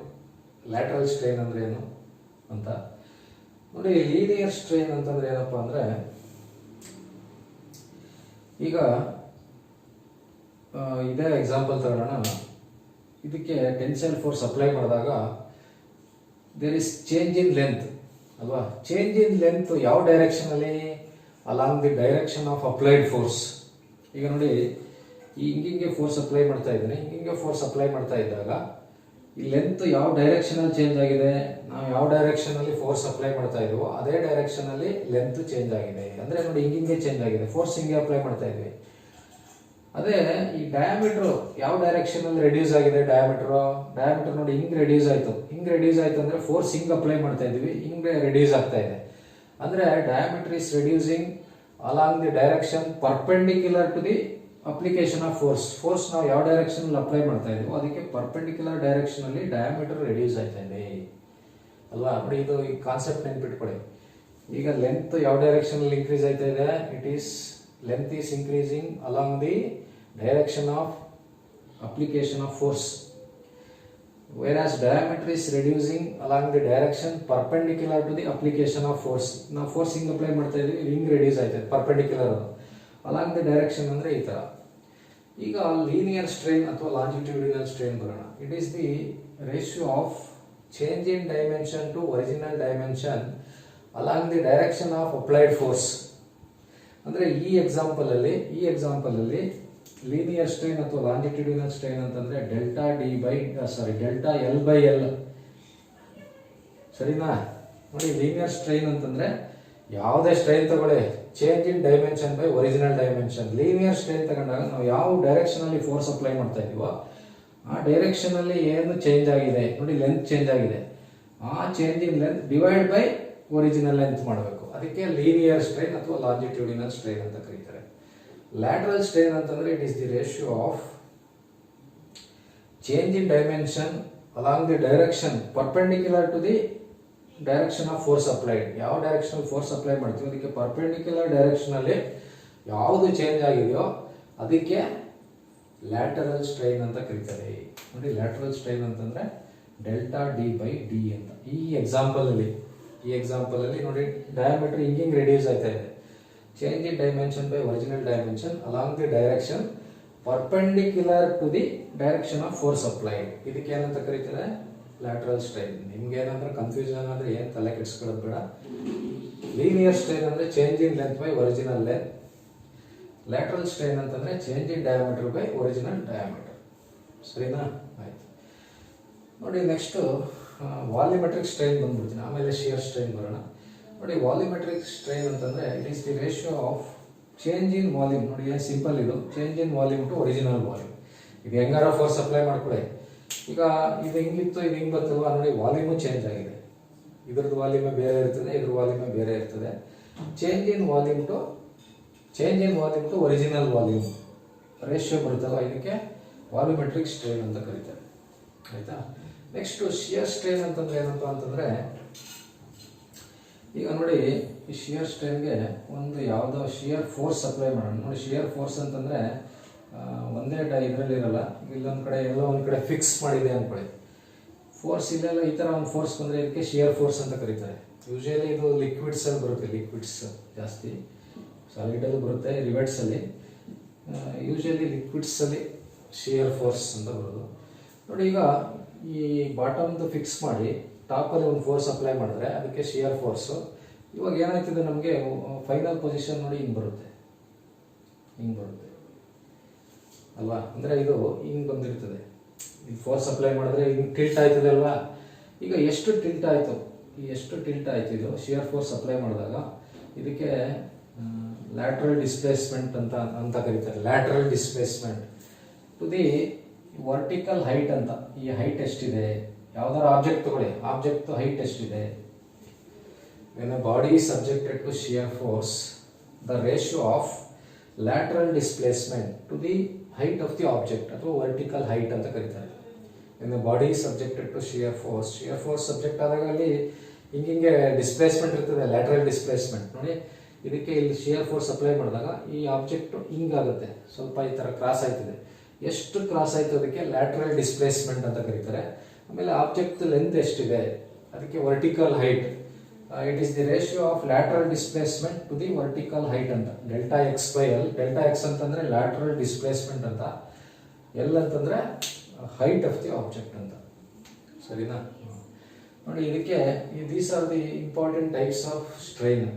ಲ್ಯಾಟ್ರಲ್ ಸ್ಟ್ರೈನ್ ಅಂದ್ರೆ ಏನು ಅಂತ ನೋಡಿ. ಲೀನಿಯರ್ ಸ್ಟ್ರೈನ್ ಅಂತಂದ್ರೆ ಏನಪ್ಪಾ ಅಂದ್ರೆ, ಈಗ ಇದೇ ಎಕ್ಸಾಂಪಲ್ ತಗೊಳ್ಳೋಣ. ಇದಕ್ಕೆ ಟೆನ್ಸೈಲ್ ಫೋರ್ಸ್ ಅಪ್ಲೈ ಮಾಡಿದಾಗ there is change in length ಅಲ್ವಾ. ಚೇಂಜ್ ಇನ್ ಲೆಂತ್ ಯಾವ ಡೈರೆಕ್ಷನ್ ಅಲ್ಲಿ? Along the direction of applied force. ಈಗ ನೋಡಿ, ಹಿಂಗೆ ಫೋರ್ಸ್ ಅಪ್ಲೈ ಮಾಡ್ತಾ ಇದ್ದೇನೆ, ಹಿಂಗೆ ಫೋರ್ಸ್ ಅಪ್ಲೈ ಮಾಡ್ತಾ ಇದ್ದಾಗ ಈ ಲೆಂತ್ ಯಾವ ಡೈರೆಕ್ಷನ್ ಅಲ್ಲಿ ಚೇಂಜ್ ಆಗಿದೆ? ನಾವು ಯಾವ ಡೈರೆಕ್ಷನ್ ಅಲ್ಲಿ ಫೋರ್ಸ್ ಅಪ್ಲೈ ಮಾಡ್ತಾ ಇದೀವೋ ಅದೇ ಡೈರೆಕ್ಷನ್ ಅಲ್ಲಿ ಲೆಂತ್ ಚೇಂಜ್ ಆಗಿದೆ. ಅಂದ್ರೆ ನೋಡಿ, ಹಿಂಗೆ ಚೇಂಜ್ ಆಗಿದೆ, ಫೋರ್ಸ್ ಹಿಂಗೆ ಅಪ್ಲೈ ಮಾಡ್ತಾ ಇದ್ವಿ. ಅದೇ ಈ ಡಯಾಮೀಟರ್ ಯಾವ ಡೈರೆಕ್ಷನ್ ಅಲ್ಲಿ ರೆಡ್ಯೂಸ್ ಆಗಿದೆ? ಡಯಾಮೀಟರ್ ನೋಡಿ, ಹಿಂಗ್ ರೆಡ್ಯೂಸ್ ಆಯ್ತು ಅಂದ್ರೆ ಫೋರ್ಸ್ ಹಿಂಗ್ ಅಪ್ಲೈ ಮಾಡ್ತಾ ಇದೀವಿ, ಹಿಂಗೆ ರೆಡ್ಯೂಸ್ ಆಗ್ತಾ ಇದೆ. ಅಂದ್ರೆ diameter is reducing along the direction perpendicular to the application of force ನಾವು ಯಾವ ಡೈರೆಕ್ಷನ್ ಅಲ್ಲಿ ಅಪ್ಲೈ ಮಾಡ್ತಾ ಇದೀವೋ ಅದಕ್ಕೆ ಪರ್ಪೆಂಡಿಕ್ಯುಲರ್ ಡೈರೆಕ್ಷನ್ ಅಲ್ಲಿ ಡಯಾಮೀಟರ್ ರೆಡ್ಯೂಸ್ ಆಯ್ತಾ ಇದೆ ಅಲ್ವಾ. ನೋಡಿ, ಇದು ಈ ಕಾನ್ಸೆಪ್ಟ್ ನೆನ್ಪಿಟ್ಕೊಳ್ಳಿ. ಈಗ ಲೆಂತ್ ಯಾವ ಡೈರೆಕ್ಷನ್ ಅಲ್ಲಿ ಇನ್ಕ್ರೀಸ್ ಆಯ್ತಾ ಇದೆ? Length is increasing along the direction of application of force, whereas diameter is reducing along the direction perpendicular to the application of force. ನಾವು ಫೋರ್ಸ್ ಹಿಂಗ್ ಅಪ್ಲೈ ಮಾಡ್ತಾ ಇದೀವಿ, ಹಿಂಗ್ ರೆಡ್ಯೂಸ್ ಆಯ್ತದೆ, ಪರ್ಪೆಂಡಿಕ್ಯುಲರ್ ಅಲಾಂಗ್ ದಿ ಡೈರೆಕ್ಷನ್ ಅಂದ್ರೆ ಈ ತರ. ಈಗ ಲೀನಿಯರ್ ಸ್ಟ್ರೈನ್ ಅಥವಾ ಲಾಂಜಿಟ್ಯೂಡಿನಲ್ ಸ್ಟ್ರೈನ್ ಬರೋಣ. It is the ratio of change in dimension to original dimension along the direction of applied force. ಅಂದ್ರೆ ಈ ಎಕ್ಸಾಂಪಲ್ ಅಲ್ಲಿ ಲೀನಿಯರ್ ಸ್ಟ್ರೈನ್ ಅಥವಾ ಲಾಂಜಿಟ್ಯೂಡಿನಲ್ ಸ್ಟ್ರೈನ್ ಅಂತಂದ್ರೆ ಡೆಲ್ಟಾ ಎಲ್ ಬೈ ಎಲ್. ಸರಿನಾ? ನೋಡಿ, ಲೀನಿಯರ್ ಸ್ಟ್ರೈನ್ ಅಂತಂದ್ರೆ ಯಾವುದೇ ಸ್ಟ್ರೈನ್ ತಗೊಳ್ಳಿ, change in dimension by original dimension. Linear strain ತಗೊಂಡಾಗ ನಾವು ಯಾವ ಡೈರೆಕ್ಷನ್ ಅಲ್ಲಿ ಫೋರ್ಸ್ ಅಪ್ಲೈ ಮಾಡ್ತಾ ಇದೀವೋ ಆ ಡೈರೆಕ್ಷನ್ ಅಲ್ಲಿ ಏನು ಚೇಂಜ್ ಆಗಿದೆ ನೋಡಿ, ಲೆಂತ್ ಚೇಂಜ್ ಆಗಿದೆ, ಆ change in length divide by original length ಮಾಡಬೇಕು. ಅದಕ್ಕೆ ಲೀನಿಯರ್ ಸ್ಟ್ರೈನ್ ಅಥವಾ ಲಾಂಜಿಟ್ಯೂಡಿನಲ್ ಸ್ಟ್ರೈನ್ ಅಂತ ಕರೀತಾರೆ. ಲ್ಯಾಟರಲ್ ಸ್ಟ್ರೈನ್ ಅಂತಂದ್ರೆ it is the ratio of change in dimension along the direction perpendicular to the direction of force applied. ಯಾವ direction force apply ಮಾಡ್ತೀವಿ ಅದಕ್ಕೆ perpendicular direction ಅಲ್ಲಿ ಯಾವುದು ಚೇಂಜ್ ಆಗಿದೆಯೋ ಅದಕ್ಕೆ ಲ್ಯಾಟರಲ್ ಸ್ಟ್ರೈನ್ ಅಂತ ಕರೀತಾರೆ. ನೋಡಿ, ಲ್ಯಾಟರಲ್ ಸ್ಟ್ರೈನ್ ಅಂತಂದ್ರೆ ಡೆಲ್ಟಾ ಡಿ ಬೈ ಡಿ ಅಂತ. ಈ ಎಕ್ಸಾಂಪಲ್ ಅಲ್ಲಿ ನೋಡಿ, ಡಯಾಮೀಟರ್ ಹಿಂಗ್ ರೆಡ್ಯೂಸ್ ಆಯ್ತಾ ಇದೆ, change in dimension by original dimension along the direction perpendicular to the direction of force applied. ಇದಕ್ಕೆ ಏನಂತ ಕರೀತಾರೆ? Lateral strain. ನಿಮ್ಗೆ ಏನಾದ್ರೂ ಕನ್ಫ್ಯೂಷನ್ ಅಂದ್ರೆ ಏನ್ ತಲೆ ಕೆಡಿಸ್ಕೊಳ್ಳೋದು ಬೇಡ. ಲೀನಿಯರ್ ಸ್ಟ್ರೈನ್ ಅಂದ್ರೆ change in length by original length. Lateral strain ಅಂತಂದ್ರೆ change in diameter by original diameter. ಸರಿನಾ? ಆಯ್ತು. ನೋಡಿ, ನೆಕ್ಸ್ಟ್ ವಾಲ್ಯೂಮೆಟ್ರಿಕ್ ಸ್ಟ್ರೈನ್ ಬಂದ್ಬಿಡ್ತೀನಿ, ಆಮೇಲೆ ಶಿಯರ್ ಸ್ಟ್ರೈನ್ ಬರೋಣ. ನೋಡಿ, ವಾಲ್ಯೂಮೆಟ್ರಿಕ್ ಸ್ಟ್ರೈನ್ ಅಂತಂದರೆ it is the ratio of change in volume. ನೋಡಿ, ಏನು ಸಿಂಪಲ್ ಇದು, change in volume to original volume. ಇದು ಹೆಂಗಾರ ಫೋರ್ಸ್ ಅಪ್ಲೈ ಮಾಡ್ಕೊಳ್ಳಿ. ಈಗ ಇದು ಹಿಂಗಿತ್ತು, ಇದು ಹಿಂಗೆ ಬರ್ತಲ್ವ, ನೋಡಿ ವಾಲ್ಯೂಮು ಚೇಂಜ್ ಆಗಿದೆ. ಇದ್ರದ್ದು ವಾಲ್ಯೂಮೇ ಬೇರೆ ಇರ್ತದೆ, ಇದ್ರ ವಾಲ್ಯೂಮೇ ಬೇರೆ ಇರ್ತದೆ. Change in volume to original volume ratio ಬರುತ್ತಲ್ಲ, ಇದಕ್ಕೆ ವಾಲ್ಯೂಮೆಟ್ರಿಕ್ ಸ್ಟ್ರೈನ್ ಅಂತ ಕರೀತಾರೆ. ಆಯ್ತಾ? ನೆಕ್ಸ್ಟ್ ಶಿಯರ್ ಸ್ಟ್ರೈನ್ ಅಂತಂದ್ರೆ ಏನಪ್ಪ ಅಂತಂದ್ರೆ, ಈಗ ನೋಡಿ ಈ ಶಿಯರ್ ಸ್ಟ್ರೈನ್ಗೆ ಒಂದು ಯಾವುದೋ ಶಿಯರ್ ಫೋರ್ಸ್ ಅಪ್ಲೈ ಮಾಡೋಣ. ನೋಡಿ, ಶಿಯರ್ ಫೋರ್ಸ್ ಅಂತಂದ್ರೆ ಒಂದೇ ಇದರಲ್ಲಿ ಇರಲ್ಲ, ಇಲ್ಲೊಂದು ಕಡೆ ಎಲ್ಲೋ ಒಂದು ಕಡೆ ಫಿಕ್ಸ್ ಮಾಡಿದೆ ಅಂದ್ಕೊಳ್ಳಿ. ಫೋರ್ಸ್ ಇಲ್ಲೆಲ್ಲ ಈ ಥರ ಒಂದು ಫೋರ್ಸ್ ಬಂದರೆ ಇದಕ್ಕೆ ಶಿಯರ್ ಫೋರ್ಸ್ ಅಂತ ಕರೀತಾರೆ. ಯೂಶಲಿ ಇದು ಲಿಕ್ವಿಡ್ಸ್ ಅಲ್ಲಿ ಬರುತ್ತೆ, ಲಿಕ್ವಿಡ್ಸ್ ಜಾಸ್ತಿ, ಸಾಲಿಡಲ್ಲಿ ಬರುತ್ತೆ, ರಿವೆಟ್ಸ್ ಅಲ್ಲಿ. ಯೂಶಲಿ ಲಿಕ್ವಿಡ್ಸ್ ಅಲ್ಲಿ ಶಿಯರ್ ಫೋರ್ಸ್ ಅಂತ ಬರೋದು. ನೋಡಿ, ಈಗ ಈ ಬಾಟಮ್ದು ಫಿಕ್ಸ್ ಮಾಡಿ ಟಾಪಲ್ಲಿ ಒಂದು ಫೋರ್ಸ್ ಅಪ್ಲೈ ಮಾಡಿದ್ರೆ ಅದಕ್ಕೆ ಶಿಯರ್ ಫೋರ್ಸು. ಇವಾಗ ಏನಾಯ್ತಿದೆ ನಮಗೆ ಫೈನಲ್ ಪೊಸಿಷನ್ ನೋಡಿ ಹಿಂಗೆ ಬರುತ್ತೆ ಅಲ್ವಾ? ಅಂದರೆ ಇದು ಹಿಂಗೆ ಬಂದಿರ್ತದೆ. ಇದು ಫೋರ್ಸ್ ಅಪ್ಲೈ ಮಾಡಿದ್ರೆ ಹಿಂಗೆ ಟಿಲ್ಟ್ ಆಯ್ತದೆ ಅಲ್ವಾ? ಈಗ ಎಷ್ಟು ಟಿಲ್ಟ್ ಆಯಿತು ಇದು ಶಿಯರ್ ಫೋರ್ಸ್ ಅಪ್ಲೈ ಮಾಡಿದಾಗ ಇದಕ್ಕೆ ಲ್ಯಾಟ್ರಲ್ ಡಿಸ್ಪ್ಲೇಸ್ಮೆಂಟ್ ಅಂತ ಕರೀತಾರೆ. Lateral displacement to the vertical height ಅಂತ. ಈ ಹೈಟ್ ಎಷ್ಟಿದೆ, ಯಾವ್ದಾರ ಆಬ್ಜೆಕ್ಟ್ ತಗೊಳ್ಳಿ, ಆಬ್ಜೆಕ್ಟ್ ಹೈಟ್ ಎಷ್ಟಿದೆ. when a body is subjected to shear force, the ratio of lateral displacement to the height of the object ಅಥವಾ vertical height ಅಂತ ಕರೀತಾರೆ. when a body is subjected to shear force subject ಆದಾಗ ಅಲ್ಲಿ ಹಿಂಗೆ displacement ಇರ್ತದೆ, lateral displacement. ನೋಡಿ, ಇದಕ್ಕೆ ಇಲ್ಲಿ ಶಿಯರ್ ಫೋರ್ಸ್ ಅಪ್ಲೈ ಮಾಡಿದಾಗ ಈ ಆಬ್ಜೆಕ್ಟ್ ಹಿಂಗಾಗುತ್ತೆ, ಸ್ವಲ್ಪ ಈ ಥರ ಕ್ರಾಸ್ ಆಯ್ತದೆ. ಎಷ್ಟು ಕ್ರಾಸ್ ಆಯ್ತು ಅದಕ್ಕೆ ಲ್ಯಾಟ್ರಲ್ ಡಿಸ್ಪ್ಲೇಸ್ಮೆಂಟ್ ಅಂತ ಕರೀತಾರೆ. ಆಮೇಲೆ ಆಬ್ಜೆಕ್ಟ್ ಲೆಂತ್ ಎಷ್ಟಿದೆ ಅದಕ್ಕೆ vertical height. It is the ratio of lateral displacement to the vertical height ಅಂತ. Delta X by L. Delta X ಅಂತಂದ್ರೆ ಲ್ಯಾಟ್ರಲ್ ಡಿಸ್ಪ್ಲೇಸ್ಮೆಂಟ್ ಅಂತ, ಎಲ್ ಅಂತಂದ್ರೆ ಹೈಟ್ ಆಫ್ ದಿ ಆಬ್ಜೆಕ್ಟ್ ಅಂತ. ಸರಿನಾ? ನೋಡಿ, ಇದಕ್ಕೆ these are the important types of strain.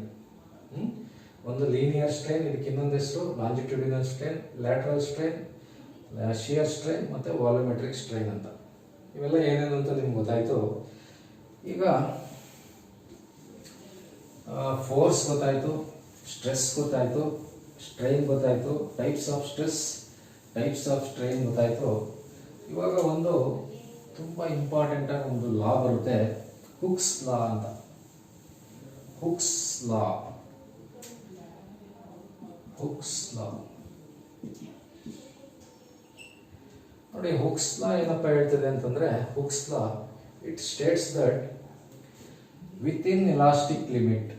ಒಂದು linear strain, ಇದಕ್ಕೆ ಇನ್ನೊಂದು ಹೆಸರು longitudinal strain, lateral strain, shear strain ಮತ್ತೆ ವಾಲ್ಯೂಮೆಟ್ರಿಕ್ ಸ್ಟ್ರೈನ್ ಅಂತ. ಇವೆಲ್ಲ ಏನೇನು ಅಂತ ನಿಮ್ಗೆ ಗೊತ್ತಾಯ್ತು. ಈಗ ಫೋರ್ಸ್ ಗೊತ್ತಾಯ್ತು, ಸ್ಟ್ರೆಸ್ ಗೊತ್ತಾಯ್ತು, ಸ್ಟ್ರೈನ್ ಗೊತ್ತಾಯ್ತು, types of stress, types of strain ಗೊತ್ತಾಯ್ತು. ಇವಾಗ ಒಂದು ತುಂಬಾ ಇಂಪಾರ್ಟೆಂಟ್ ಆಗಿ ಒಂದು ಲಾ ಬರುತ್ತೆ, ಹುಕ್ಸ್ ಲಾ ಅಂತ. ಹುಕ್ಸ್ ಲಾ ನೋಡಿ, ಹುಕ್ಸ್ ಲಾ ಏನಪ್ಪ ಹೇಳ್ತದೆ ಅಂತಂದ್ರೆ, Hooke's law it states that within elastic limit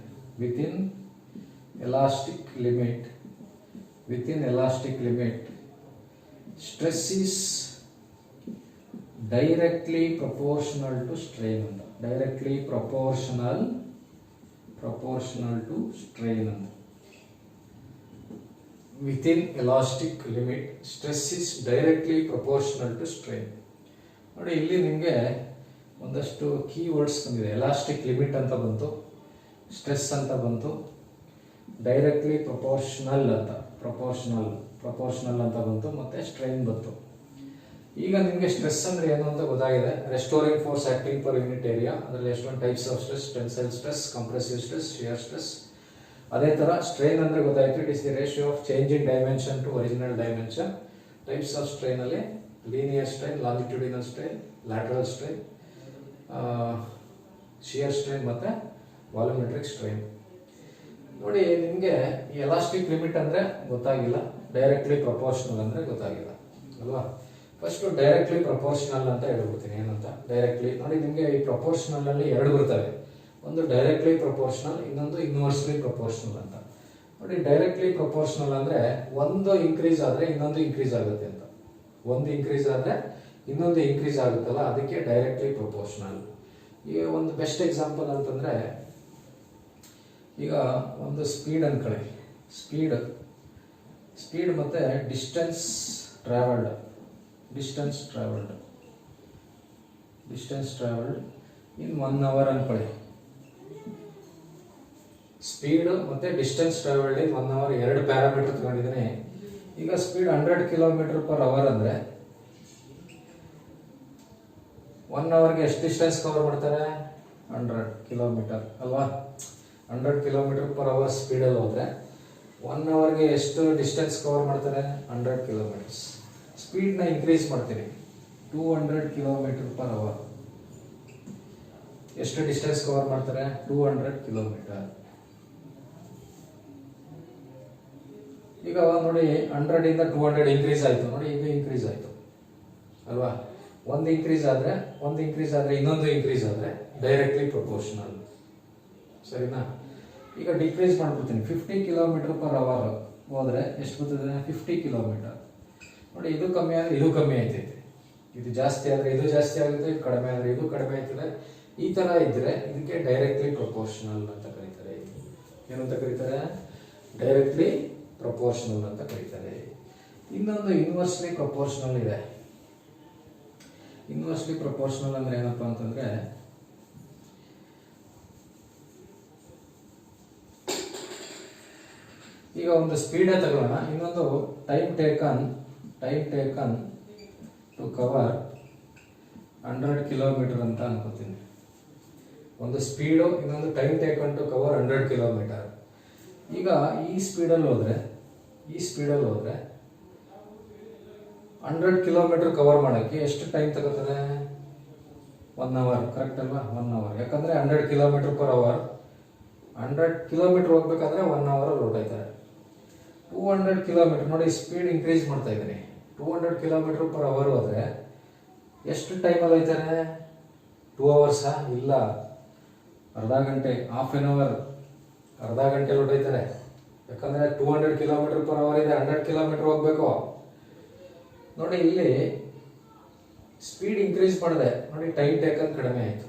stress is directly proportional to strain ಅಂತ. ಡೈರೆಕ್ಟ್ಲಿ ಪ್ರಪೋರ್ಷನಲ್ ಟು ಸ್ಟ್ರೈನ್ ಅಂತ. within elastic limit stress is directly proportional to strain. ನೋಡಿ, ಇಲ್ಲಿ ನಿಮಗೆ ಒಂದಷ್ಟು ಕೀ ವರ್ಡ್ಸ್ ಬಂದಿದೆ. ಎಲಾಸ್ಟಿಕ್ ಲಿಮಿಟ್ ಅಂತ ಬಂತು, stress ಅಂತ ಬಂತು, ಡೈರೆಕ್ಟ್ಲಿ ಪ್ರಪೋರ್ಷನಲ್ ಅಂತ ಬಂತು, ಮತ್ತೆ ಸ್ಟ್ರೈನ್ ಬಂತು. ಈಗ ನಿಮಗೆ ಸ್ಟ್ರೆಸ್ ಅಂದ್ರೆ ಏನು ಅಂತ ಗೊತ್ತಾಗಿದೆ. Restoring force acting per unit area, ಅದರಲ್ಲಿ ಎಷ್ಟೊಂದು types of stress, tensile stress, compressive stress, shear stress. ಅದೇ ತರ ಸ್ಟ್ರೈನ್ ಅಂದ್ರೆ ಗೊತ್ತಾಯ್ತು, it is the ratio of change in dimension to original dimension. Types of strain ಅಲ್ಲಿ linear strain, longitudinal strain, lateral strain, shear strain ಮತ್ತೆ volumetric strain. ನೋಡಿ, ನಿಮಗೆ elastic limit ಅಂದ್ರೆ ಗೊತ್ತಾಗಿಲ್ಲ, ಡೈರೆಕ್ಟ್ಲಿ ಪ್ರಪೋರ್ಷನಲ್ ಅಂದ್ರೆ ಗೊತ್ತಾಗಿಲ್ಲ ಅಲ್ವಾ? ಫಸ್ಟ್ ಡೈರೆಕ್ಟ್ಲಿ ಪ್ರಪೋರ್ಷನಲ್ ಅಂತ ಹೇಳ್ಬಿಡ್ತೀನಿ. ಏನಂತ ಡೈರೆಕ್ಟ್ಲಿ ನೋಡಿ, ನಿಮಗೆ ಈ ಪ್ರಪೋರ್ಷನಲ್ ಅಲ್ಲಿ ಎರಡು ಬರ್ತವೆ. ಒಂದು ಡೈರೆಕ್ಟ್ಲಿ ಪ್ರಪೋರ್ಷನಲ್, ಇನ್ನೊಂದು ಇನ್ವರ್ಸ್ಲಿ ಪ್ರಪೋರ್ಷನಲ್ ಅಂತ. ನೋಡಿ, ಡೈರೆಕ್ಟ್ಲಿ ಪ್ರಪೋರ್ಷನಲ್ ಅಂದ್ರೆ ಒಂದು ಇನ್ಕ್ರೀಸ್ ಆದ್ರೆ ಇನ್ನೊಂದು ಇನ್ಕ್ರೀಸ್ ಆಗುತ್ತೆ ಅಂತ. ಒಂದು ಇನ್ಕ್ರೀಸ್ ಆದ್ರೆ ಇನ್ನೊಂದು ಇನ್ಕ್ರೀಸ್ ಆಗುತ್ತಲ್ಲ, ಅದಕ್ಕೆ ಡೈರೆಕ್ಟ್ಲಿ ಪ್ರಪೋರ್ಷನಲ್. ಈಗ ಒಂದು ಬೆಸ್ಟ್ ಎಕ್ಸಾಂಪಲ್ ಅಂತಂದ್ರೆ, ಈಗ ಒಂದು ಸ್ಪೀಡ್ ಅನ್ಕೊಳ್ಳಿ. ಸ್ಪೀಡ್ ಮತ್ತೆ ಡಿಸ್ಟೆನ್ಸ್ ಟ್ರಾವೆಲ್ಡ್ ಇನ್ 1 hour ಅನ್ಕೊಳ್ಳಿ. ಸ್ಪೀಡ್ ಮತ್ತೆ ಡಿಸ್ಟೆನ್ಸ್ ಟ್ರಾವೆಲ್ಡ್ ಇನ್ 1 hour ಎರಡು ಪ್ಯಾರಾಮೀಟರ್ ತಗೊಂಡಿದ್ದೀನಿ. ಈಗ ಸ್ಪೀಡ್ 100 km/h ಅಂದ್ರೆ 1 ಅವರ್ಗೆ ಎಷ್ಟು ಡಿಸ್ಟೆನ್ಸ್ ಕವರ್ ಮಾಡ್ತಾರೆ? 100 ಕಿಲೋಮೀಟರ್ ಅಲ್ವಾ? 100 ಕಿಲೋಮೀಟರ್ ಪರ್ ಅವರ್ ಸ್ಪೀಡಲ್ಲಿ ಹೋದರೆ 1 ಅವರ್ಗೆ ಎಷ್ಟು ಡಿಸ್ಟೆನ್ಸ್ ಕವರ್ ಮಾಡ್ತಾರೆ? 100 ಕಿಲೋಮೀಟರ್ಸ್. ಸ್ಪೀಡ್ನ ಇನ್ಕ್ರೀಸ್ ಮಾಡ್ತೀನಿ, 200 ಕಿಲೋಮೀಟರ್ ಪರ್ ಅವರ್. ಎಷ್ಟು ಡಿಸ್ಟೆನ್ಸ್ ಕವರ್ ಮಾಡ್ತಾರೆ? 200 ಕಿಲೋಮೀಟರ್. ಈಗ ನೋಡಿ 100 ಇಂದ 200 ಇನ್ಕ್ರೀಸ್ ಆಯಿತು ನೋಡಿ, ಇದು ಇನ್ಕ್ರೀಸ್ ಆಯಿತು ಅಲ್ವಾ? ಒಂದು ಇನ್ಕ್ರೀಸ್ ಆದರೆ ಇನ್ನೊಂದು ಇನ್ಕ್ರೀಸ್ ಆದರೆ ಡೈರೆಕ್ಟ್ಲಿ ಪ್ರಪೋರ್ಷನಲ್. ಸರಿನಾ? ಈಗ ಡಿಕ್ರೀಸ್ ಮಾಡ್ಬಿಡ್ತೀನಿ, 50 ಕಿಲೋಮೀಟರ್ ಪರ್ ಅವರ್ ಹೋದರೆ ಎಷ್ಟು ಬರ್ತದೆ? 50 ಕಿಲೋಮೀಟರ್. ನೋಡಿ ಇದು ಕಮ್ಮಿ ಆದರೆ ಇದು ಕಮ್ಮಿ ಆಯ್ತೈತೆ, ಇದು ಜಾಸ್ತಿ ಆದರೆ ಇದು ಜಾಸ್ತಿ ಆಗುತ್ತೆ, ಇದು ಕಡಿಮೆ ಆದರೆ ಇದು ಕಡಿಮೆ ಆಯ್ತದೆ. ಈ ಥರ ಇದ್ದರೆ ಇದಕ್ಕೆ ಡೈರೆಕ್ಟ್ಲಿ ಪ್ರಪೋರ್ಷನಲ್ ಅಂತ ಕರೀತಾರೆ. ಏನಂತ ಕರೀತಾರೆ? ಡೈರೆಕ್ಟ್ಲಿ ಪ್ರಪೋರ್ಷನಲ್ ಅಂತ ಕರೀತಾರೆ. ಇನ್ನೊಂದು ಇನ್ವರ್ಸ್ಲಿ ಪ್ರಪೋರ್ಷನಲ್ ಇದೆ. ಇನ್ವರ್ಸ್ಲಿ ಪ್ರಪೋರ್ಷನಲ್ ಅಂದ್ರೆ ಏನಪ್ಪಾ ಅಂತಂದ್ರೆ, ಈಗ ಒಂದು ಸ್ಪೀಡೇ ತಗೊಳ್ಳೋಣ, ಇನ್ನೊಂದು time taken to cover 100 kilometre ಅಂತ ಅನ್ಕೋತೀನಿ. ಒಂದು ಸ್ಪೀಡು, ಇನ್ನೊಂದು time taken to cover 100 kilometre. ಈಗ ಈ ಸ್ಪೀಡಲ್ಲಿ ಹೋದ್ರೆ 100 ಕಿಲೋಮೀಟರ್ ಕವರ್ ಮಾಡೋಕ್ಕೆ ಎಷ್ಟು ಟೈಮ್ ತಗೋತಾರೆ? 1 ಅವರ್. ಕರೆಕ್ಟ್ ಅಲ್ವಾ? 1 ಅವರ್. ಯಾಕಂದರೆ 100 ಕಿಲೋಮೀಟರ್ ಪರ್ ಅವರ್, 100 ಕಿಲೋಮೀಟರ್ ಹೋಗ್ಬೇಕಾದ್ರೆ 1 ಅವರಲ್ಲಿ ಹೊರಟೋಯ್ತಾರೆ. 200 ಕಿಲೋಮೀಟರ್ ನೋಡಿ, ಸ್ಪೀಡ್ ಇನ್ಕ್ರೀಸ್ ಮಾಡ್ತಾ ಇದ್ದೀನಿ. 200 ಕಿಲೋಮೀಟರ್ ಪರ್ ಅವರ್ ಹೋದರೆ ಎಷ್ಟು ಟೈಮಲ್ಲಿ ಹೋಯ್ತಾರೆ? 2 ಅವರ್ಸಾ? ಇಲ್ಲ, ಅರ್ಧ ಗಂಟೆ, ಹಾಫ್ ಆನ್ ಅವರ್, ಅರ್ಧ ಗಂಟೆಲಿ ಹೊರಟೋಯ್ತಾರೆ. ಯಾಕಂದರೆ 200 ಕಿಲೋಮೀಟರ್ ಪರ್ ಅವರ್ ಇದೆ, 100 ಕಿಲೋಮೀಟರ್ ಹೋಗ್ಬೇಕು. ನೋಡಿ ಇಲ್ಲಿ ಸ್ಪೀಡ್ ಇನ್ಕ್ರೀಸ್ ಮಾಡಿದೆ ನೋಡಿ, ಟೈಮ್ ಟೇಕನ್ ಕಡಿಮೆ ಆಯಿತು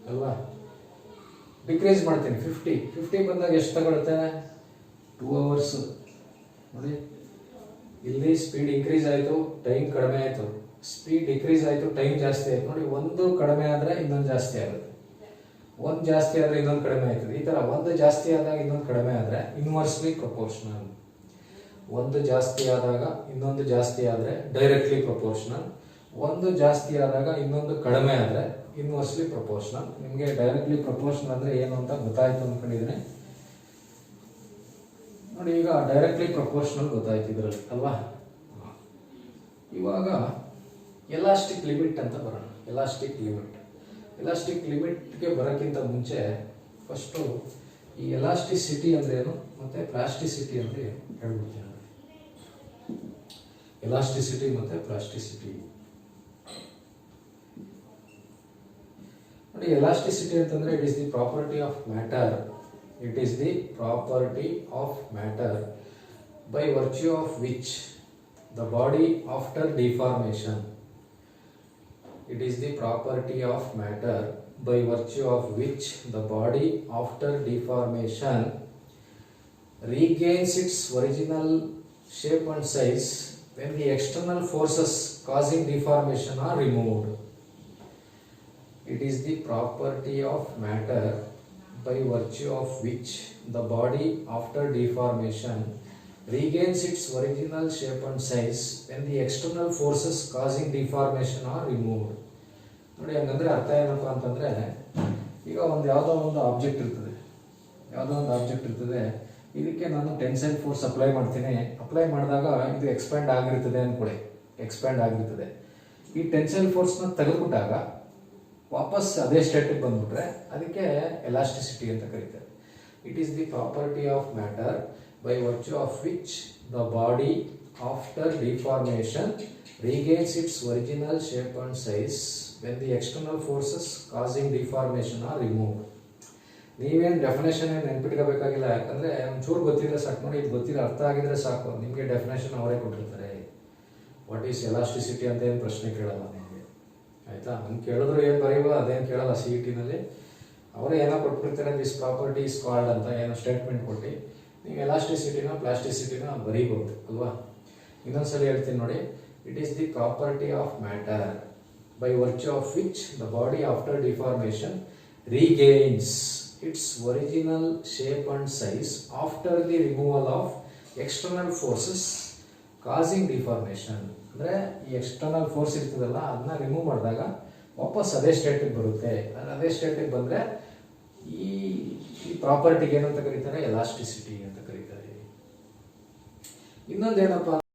ಅಲ್ವಾ? ಡಿಕ್ರೀಸ್ ಮಾಡ್ತೀನಿ, 50 ಬಂದಾಗ ಎಷ್ಟು ತಗೊಳುತ್ತೆ? 2 ಅವರ್ಸ್. ನೋಡಿ ಇಲ್ಲಿ ಸ್ಪೀಡ್ ಇನ್ಕ್ರೀಸ್ ಆಯಿತು, ಟೈಮ್ ಕಡಿಮೆ ಆಯಿತು. ಸ್ಪೀಡ್ ಡಿಕ್ರೀಸ್ ಆಯಿತು, ಟೈಮ್ ಜಾಸ್ತಿ ಆಯಿತು. ನೋಡಿ ಒಂದು ಕಡಿಮೆ ಆದರೆ ಇನ್ನೊಂದು ಜಾಸ್ತಿ ಆಗುತ್ತೆ, ಒಂದು ಜಾಸ್ತಿ ಆದರೆ ಇನ್ನೊಂದು ಕಡಿಮೆ ಆಯ್ತದೆ. ಈ ಥರ ಒಂದು ಜಾಸ್ತಿ ಆದಾಗ ಇನ್ನೊಂದು ಕಡಿಮೆ ಆದರೆ ಇನ್ವರ್ಸ್ಲಿ ಪ್ರಪೋರ್ಷನಲ್. ಒಂದು ಜಾಸ್ತಿ ಆದಾಗ ಇನ್ನೊಂದು ಜಾಸ್ತಿ ಆದರೆ ಡೈರೆಕ್ಟ್ಲಿ ಪ್ರಪೋರ್ಷನಲ್. ಒಂದು ಜಾಸ್ತಿ ಆದಾಗ ಇನ್ನೊಂದು ಕಡಿಮೆ ಆದರೆ ಇನ್ವರ್ಸ್ಲಿ ಪ್ರಪೋರ್ಷನಲ್. ನಿಮಗೆ ಡೈರೆಕ್ಟ್ಲಿ ಪ್ರಪೋರ್ಷನಲ್ ಅಂದರೆ ಏನು ಅಂತ ಗೊತ್ತಾಯ್ತು ಅಂದ್ಕೊಂಡಿದ್ದೀನಿ. ನೋಡಿ ಈಗ ಡೈರೆಕ್ಟ್ಲಿ ಪ್ರಪೋರ್ಷನಲ್ ಗೊತ್ತಾಯ್ತು ಇದರಲ್ಲಿ ಅಲ್ವಾ? ಇವಾಗ ಎಲಾಸ್ಟಿಕ್ ಲಿಮಿಟ್ ಅಂತ ಬರೋಣ. ಎಲಾಸ್ಟಿಕ್ ಲಿಮಿಟ್ಗೆ ಬರೋಕ್ಕಿಂತ ಮುಂಚೆ ಫಸ್ಟು ಈ ಎಲಾಸ್ಟಿಸಿಟಿ ಅಂದ್ರೆ ಏನು ಮತ್ತು ಪ್ಲಾಸ್ಟಿಸಿಟಿ ಅಂದರೆ ಏನು ಹೇಳ್ಬಿಡ್ತೀನಿ. ಎಲಾಸ್ಟಿಸಿಟಿ ಮತ್ತು ಪ್ಲಾಸ್ಟಿಸಿಟಿ ನೋಡಿ, ಎಲಾಸ್ಟಿಸಿಟಿ ಅಂತಂದರೆ it is the property of matter. By virtue of which the body after deformation. It is the property of matter by virtue of which the body after deformation regains its original shape and size when the external forces causing deformation are removed. It is the property of matter by virtue of which the body after deformation regains its original shape and size when the external forces causing deformation are removed. ನೋಡಿ ಹಂಗಂದ್ರೆ ಅರ್ಥ ಏನಪ್ಪ ಅಂತಂದ್ರೆ, ಈಗ ಯಾವುದೋ ಒಂದು object ಇರ್ತದೆ, ಇದಕ್ಕೆ ನಾನು ಟೆನ್ಸೈಲ್ ಫೋರ್ಸ್ ಅಪ್ಲೈ ಮಾಡ್ತೀನಿ. ಅಪ್ಲೈ ಮಾಡಿದಾಗ ಇದು ಎಕ್ಸ್ಪ್ಯಾಂಡ್ ಆಗಿರ್ತದೆ ಅಂದ್ಕೊಳ್ಳಿ, ಈ ಟೆನ್ಸೈಲ್ ಫೋರ್ಸ್ನ ತೆಗೆದುಬಿಟ್ಟಾಗ ವಾಪಸ್ ಅದೇ ಸ್ಟೇಟಿಗೆ ಬಂದ್ಬಿಟ್ರೆ ಅದಕ್ಕೆ ಎಲಾಸ್ಟಿಸಿಟಿ ಅಂತ ಕರೀತಾರೆ. It is the property of matter by virtue of which the body after deformation regains its original shape and size when the external forces causing deformation are removed. ನೀವೇನು ಡೆಫಿನೇಷನ್ ಏನು ನೆನ್ಪಿಟ್ಕೋಬೇಕಾಗಿಲ್ಲ, ಯಾಕಂದರೆ ಒಂಚೂರು ಗೊತ್ತಿದ್ರೆ ಸಾಕು. ನೋಡಿ ಇದು ಗೊತ್ತಿರೋ ಅರ್ಥ ಆಗಿದ್ರೆ ಸಾಕು, ನಿಮಗೆ ಡೆಫಿನೇಷನ್ ಅವರೇ ಕೊಟ್ಟಿರ್ತಾರೆ. ವಾಟ್ ಈಸ್ ಎಲಾಸ್ಟಿಸಿಟಿ ಅಂತ ಏನು ಪ್ರಶ್ನೆ ಕೇಳಲ್ಲ ನಿಮಗೆ, ಆಯಿತಾ? ಹಂಗೆ ಕೇಳಿದ್ರು ಏನು ಬರೀಬೋದು, ಅದೇನು ಕೇಳಲ್ಲ. ಸಿ ಇ ಟಿನಲ್ಲಿ ಅವರೇ ಏನೋ ಕೊಟ್ಬಿಡ್ತಾರೆ, ದಿಸ್ ಪ್ರಾಪರ್ಟಿ ಇಸ್ ಕಾಲ್ಡ್ ಅಂತ ಏನೋ ಸ್ಟೇಟ್ಮೆಂಟ್ ಕೊಟ್ಟು ನೀವು ಎಲಾಸ್ಟಿಸಿಟಿನ ಪ್ಲಾಸ್ಟಿಸಿಟಿನ ಬರೀಬಹುದು ಅಲ್ವಾ? ಇನ್ನೊಂದ್ಸಲಿ ಹೇಳ್ತೀನಿ ನೋಡಿ. It is the property of matter by virtue of which the body after deformation regains its original shape and size after the removal of external forces causing deformation ಅಂದರೆ ಈ external force ಇರ್ತದಲ್ಲ ಅದನ್ನ remove ಮಾಡಿದಾಗ ವಾಪಸ್ ಅದೇ ಸ್ಟೇಟಿಗೆ ಬರುತ್ತೆ. ಅದೇ ಸ್ಟೇಟಿಗೆ ಬಂದರೆ ಈ ಪ್ರಾಪರ್ಟಿಗೆ ಏನಂತ ಕರೀತಾರೆ, ಎಲಾಸ್ಟಿಸಿಟಿ ಅಂತ ಕರೀತಾರೆ. ಇನ್ನೊಂದೇನಪ್ಪ